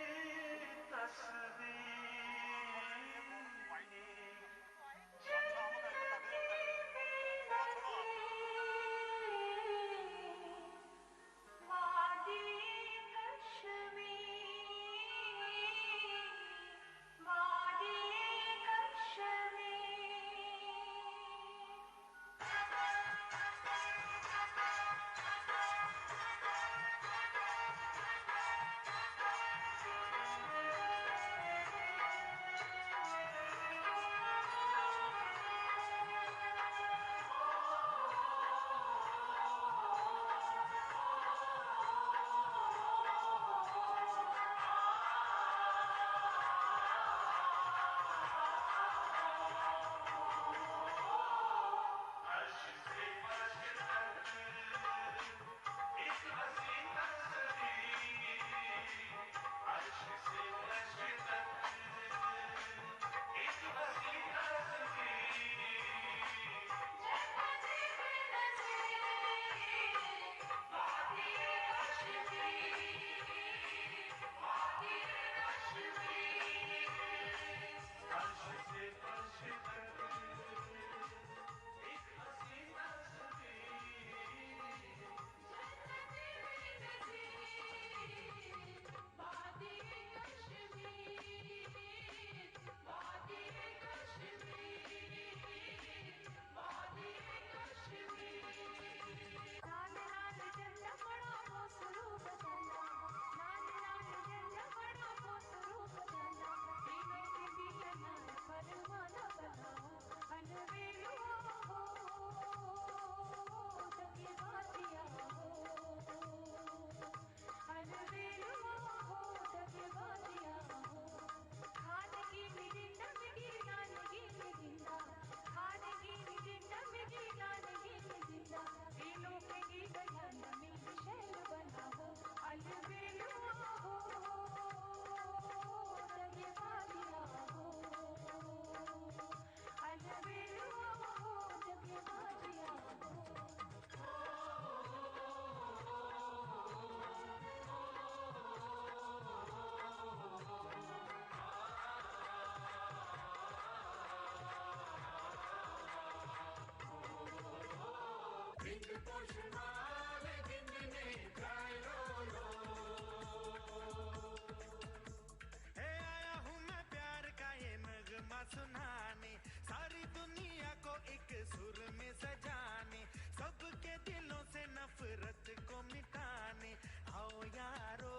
[SPEAKER 4] आया हूँ मैं प्यार का ये नगमा सुनाने, सारी दुनिया को एक सुर में सजाने, सबके दिलों से नफरत को मिटाने। आओ यारो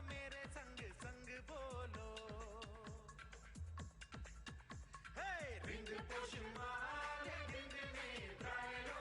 [SPEAKER 4] मेरे संग संग बोलो, हे रिंग पोश वाले दिन में ट्राई लो।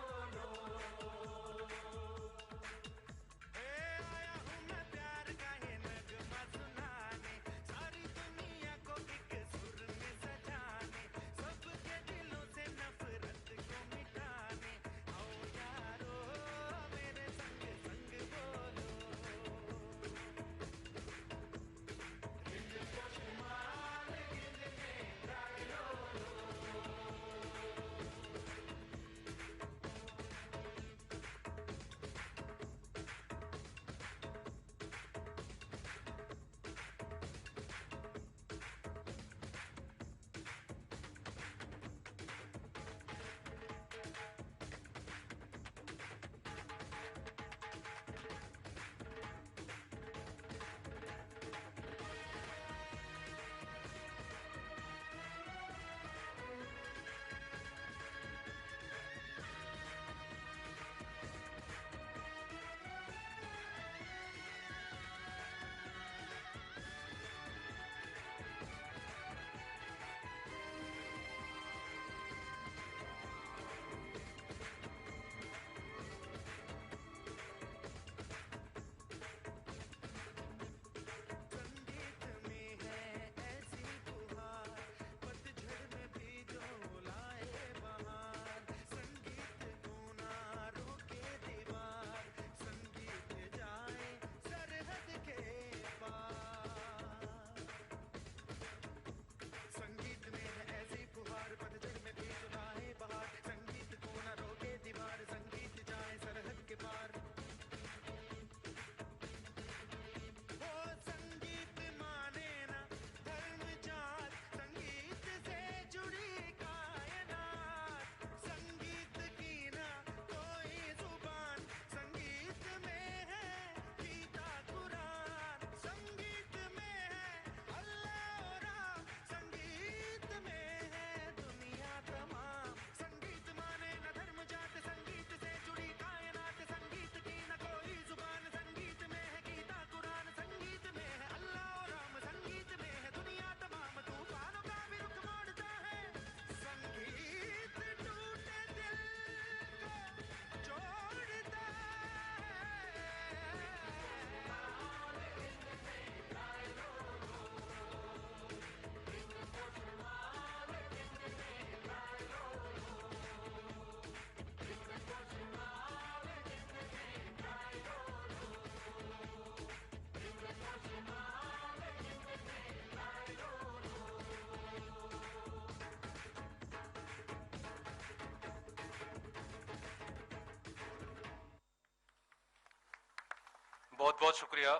[SPEAKER 2] बहुत बहुत शुक्रिया।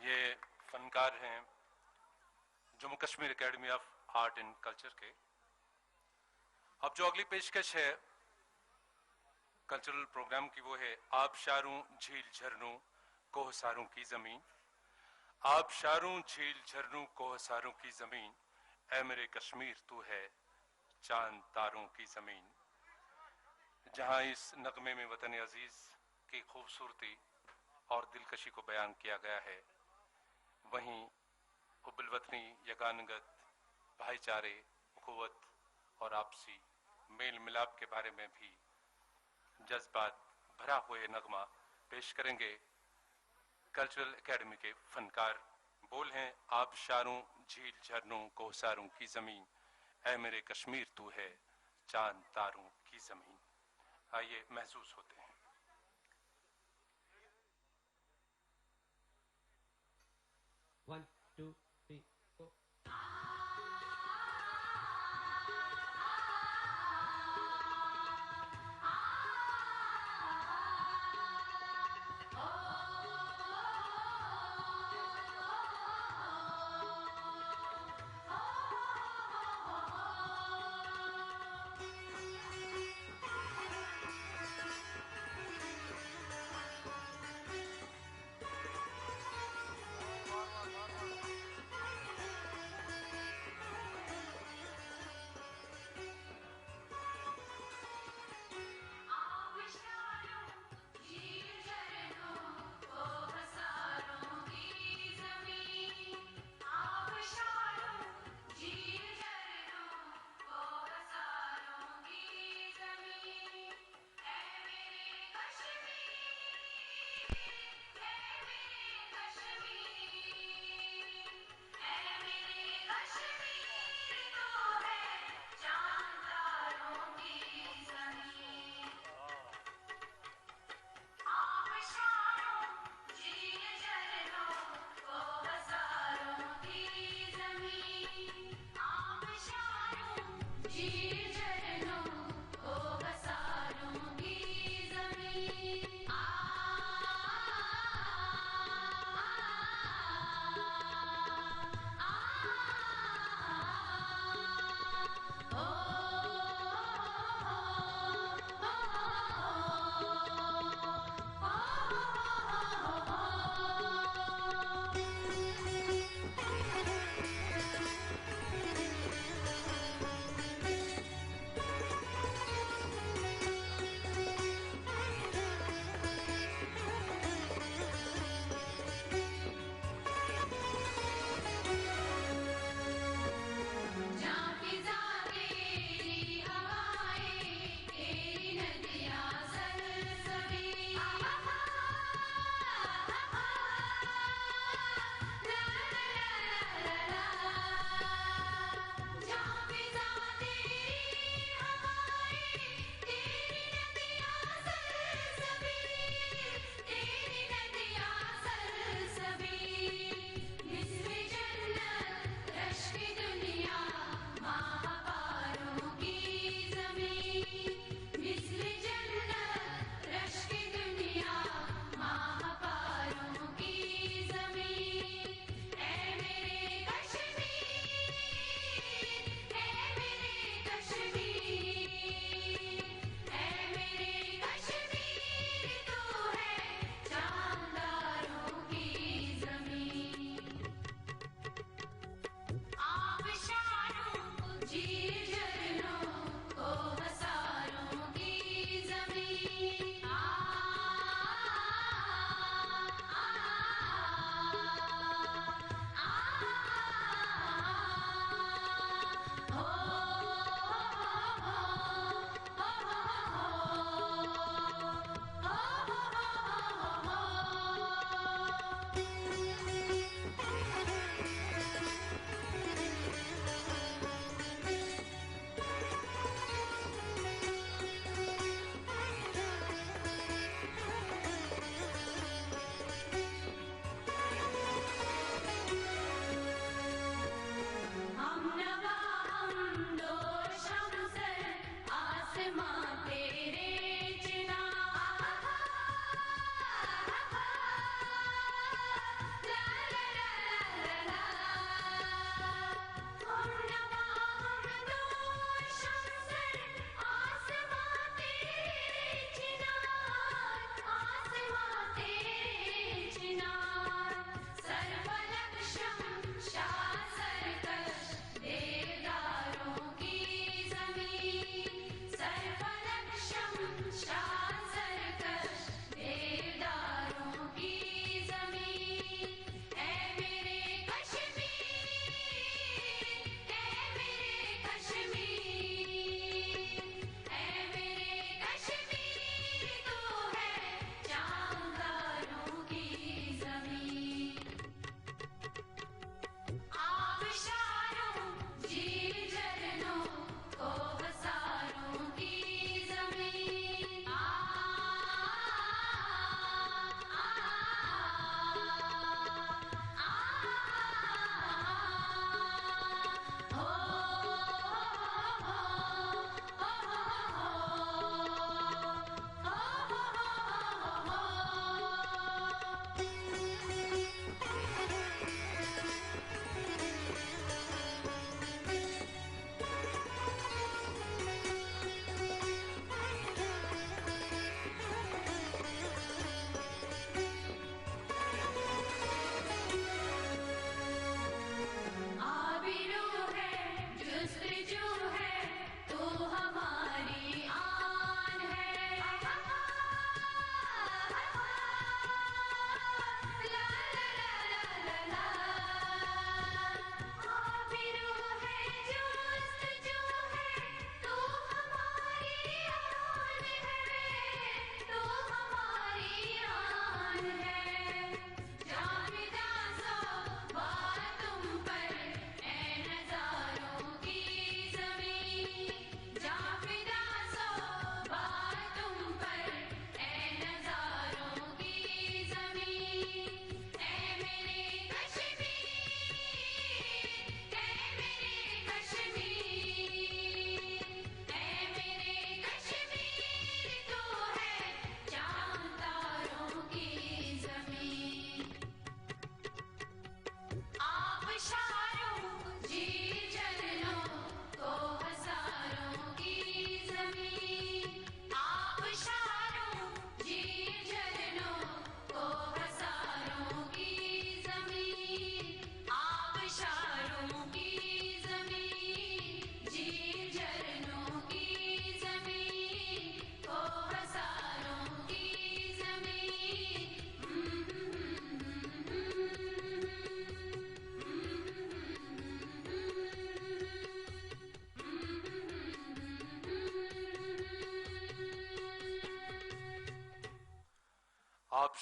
[SPEAKER 2] ये फनकार हैं Jammu Kashmir academy of art and culture के। अब जो अगली पेशकश है कल्चरल प्रोग्राम की, वो है आबशारों झील झरनों कोहसारों की जमीन। आबशारों झील झरनों कोहसारों की जमीन, ऐ मेरे कश्मीर तू है चांद तारों की जमीन। जहां इस नगमे में वतन अजीज की खूबसूरती और दिलकशी को बयान किया गया है, वहीं हुब्बुल-वतनी, यगानगत, भाईचारे, उखुवत और आपसी मेल मिलाप के बारे में भी जज्बात भरा हुए नगमा पेश करेंगे कल्चरल एकेडमी के फनकार। बोल हैं आबशारों झील झरनों कोहसारों की जमीन, ऐ मेरे कश्मीर तू है चांद तारों की जमीन। आइए महसूस होते हैं।
[SPEAKER 5] One, two, three, four.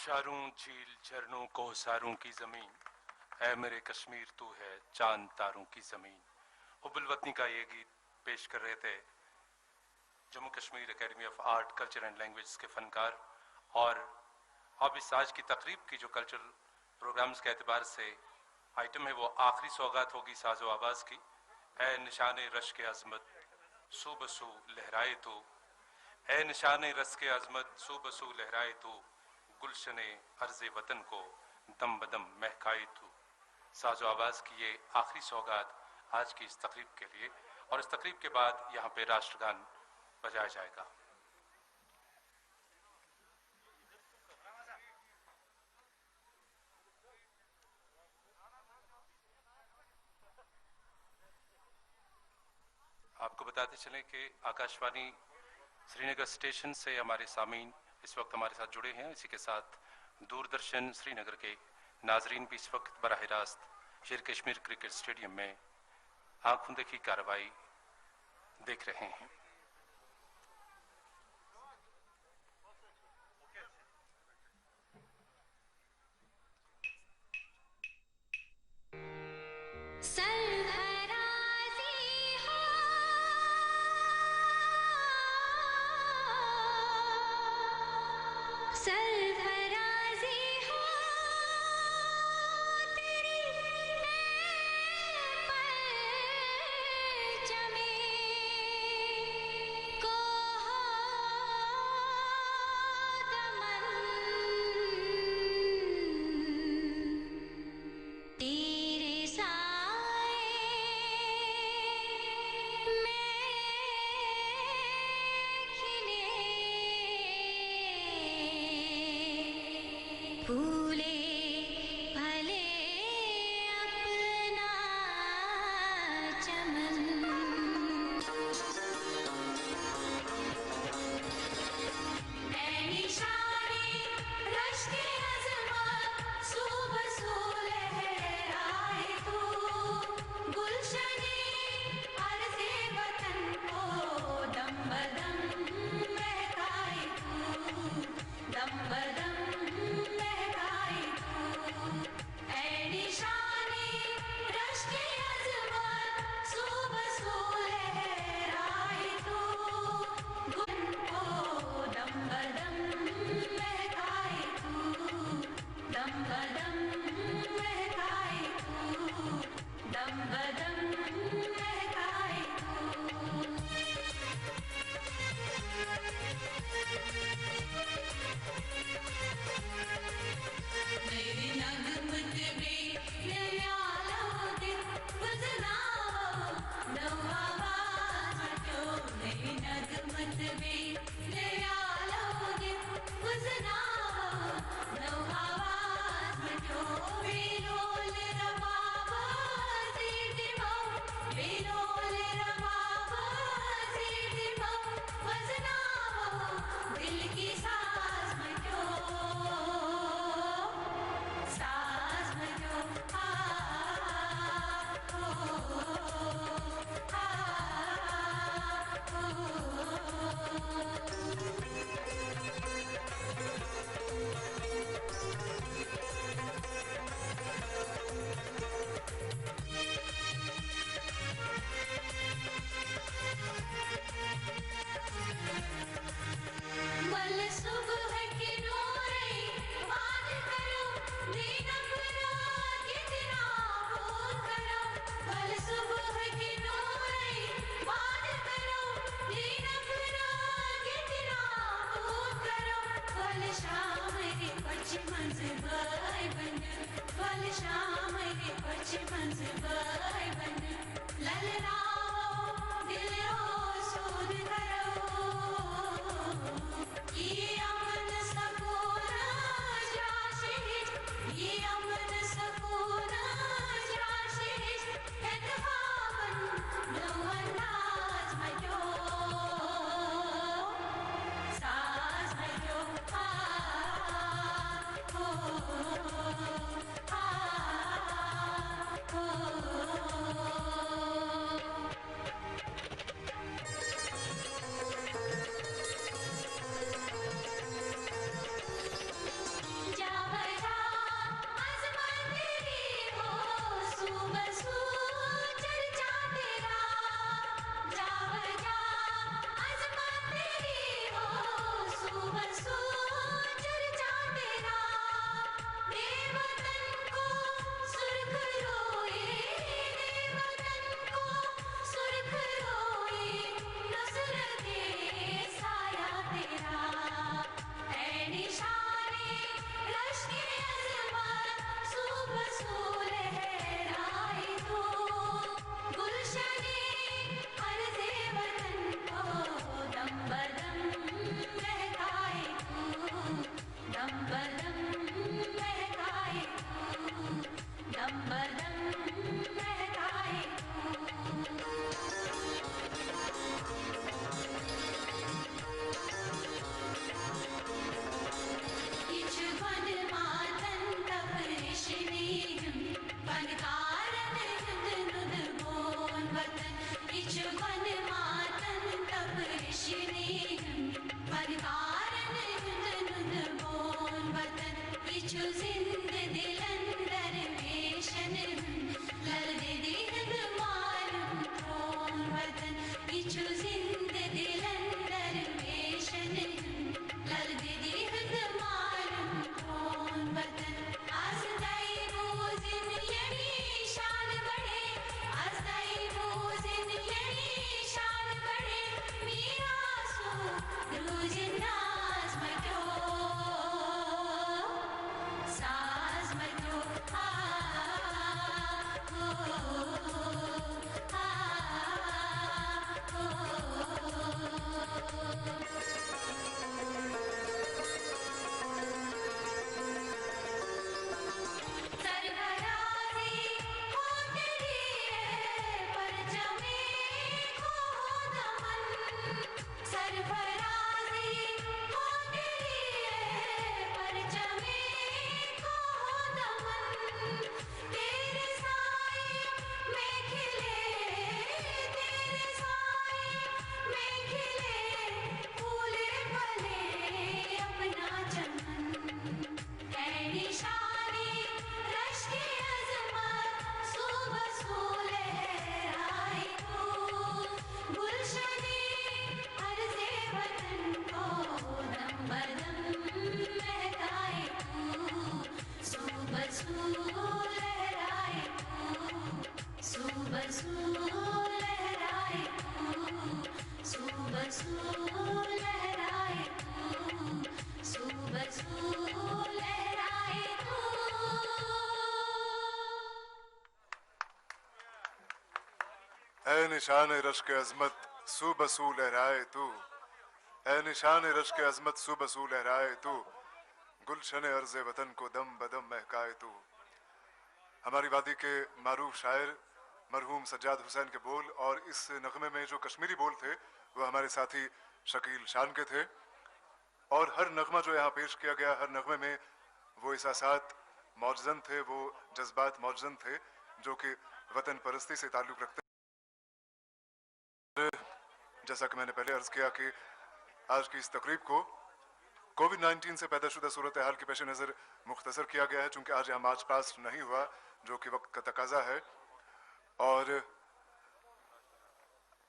[SPEAKER 2] आबशारों झील झरनों कोहसारों की जमीन, ऐ मेरे कश्मीर तू है चांद तारों की जमीन। हुब्बुल वतनी का ये गीत पेश कर रहे थे Jammu Kashmir academy of art culture and language के फनकार। और अब इस आज की तकरीब की जो कल्चरल प्रोग्राम्स के एतबार से आइटम है वो आखिरी सौगात होगी साजो आवाज की। ए निशाने रश के अजमत सू बसू लहराए तो, ए निशाने रस के अजमत सू बसू लहराए तो, गुलशने अर्ज़े वतन को दम बदम महकाए तू। साजो आवाज की ये आखिरी सौगात आज की इस तकरीब के लिए। और इस तकरीब के बाद यहाँ पे राष्ट्रगान बजाया जाएगा। आपको बताते चलें कि आकाशवाणी श्रीनगर स्टेशन से हमारे सामीन इस वक्त हमारे साथ जुड़े हैं। इसी के साथ दूरदर्शन श्रीनगर के नाजरीन भी इस वक्त बराह रास्त शेर कश्मीर क्रिकेट स्टेडियम में आंखों देखी कार्रवाई देख रहे हैं।
[SPEAKER 1] है निशान रश्क अजमत सू बसू लहराए तू, है निशान रश्क अजमत सू बसू लहराए तू, गुलशन अर्ज़ वतन को दम बदम महकाए तू। हमारी वादी के मारूफ शायर मरहूम सज्जाद हुसैन के बोल और इस नगमे में जो कश्मीरी बोल थे वो हमारे साथी शकील शान के थे। और हर नगमा जो यहाँ पेश किया गया, हर नगमे में वो एहसासात मौजज़न थे, वो जज्बात मौजज़न थे जो कि वतन परस्ती से ताल्लुक़ रखते। जैसा कि मैंने पहले अर्ज़ किया कि आज की इस तकरीब को कोविड-19 से पैदा सूरत हाल के पेश नज़र मुख्तसर किया गया है, चूँकि आज यहाँ मार्च पास्ट नहीं हुआ जो कि वक्त का तकाजा है। और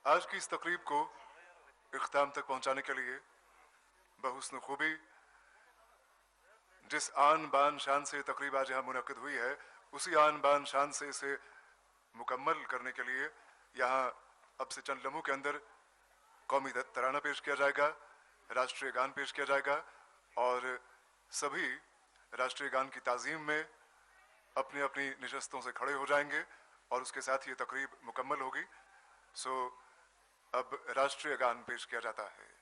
[SPEAKER 1] आज की इस तकरीब को इख्ताम तक पहुँचाने के लिए बहुस्न खूबी जिस आन बान शान से तकरीब आज यहाँ मुनक़िद हुई है, उसी आन बान शान से इसे मुकम्मल करने के लिए यहाँ अब से चंद लम्हों के अंदर कौमी तराना पेश किया जाएगा, राष्ट्रीय गान पेश किया जाएगा और सभी राष्ट्रीय गान की ताज़ीम में अपनी अपनी नशस्तों से खड़े हो जाएंगे और उसके साथ ये तकरीब मुकम्मल होगी। सो अब राष्ट्रीय गान पेश किया जाता है।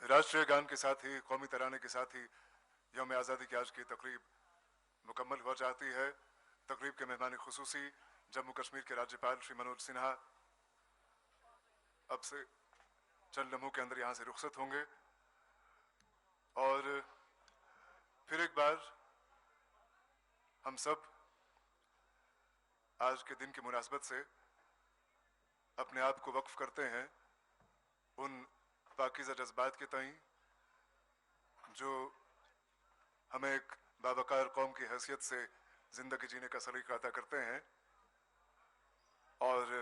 [SPEAKER 1] राष्ट्रीय गान के साथ ही कौमी तराने के साथ ही यौम आज़ादी की आज की तकरीब मुकम्मल हो जाती है। तकरीब के मेहमान खुसूसी जम्मू कश्मीर के राज्यपाल श्री मनोज सिन्हा अब से चंद लम्हों के अंदर यहाँ से रुखसत होंगे और फिर एक बार हम सब आज के दिन की मुनासबत से अपने आप को वक्फ करते हैं उन पाकीज़ा जज्बात के तईं जो हमें एक बावकार कौम की हैसियत से जिंदगी जीने का सलीका अता करते हैं। और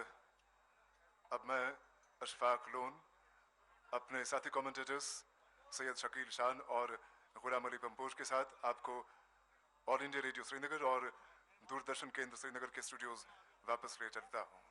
[SPEAKER 1] अब मैं अशफाक लोन अपने साथी कमेंटेटर्स सैयद शकील शान और गुलाम अली पंपोज के साथ आपको ऑल इंडिया रेडियो श्रीनगर और दूरदर्शन केंद्र श्रीनगर के स्टूडियोज वापस ले चलता हूँ।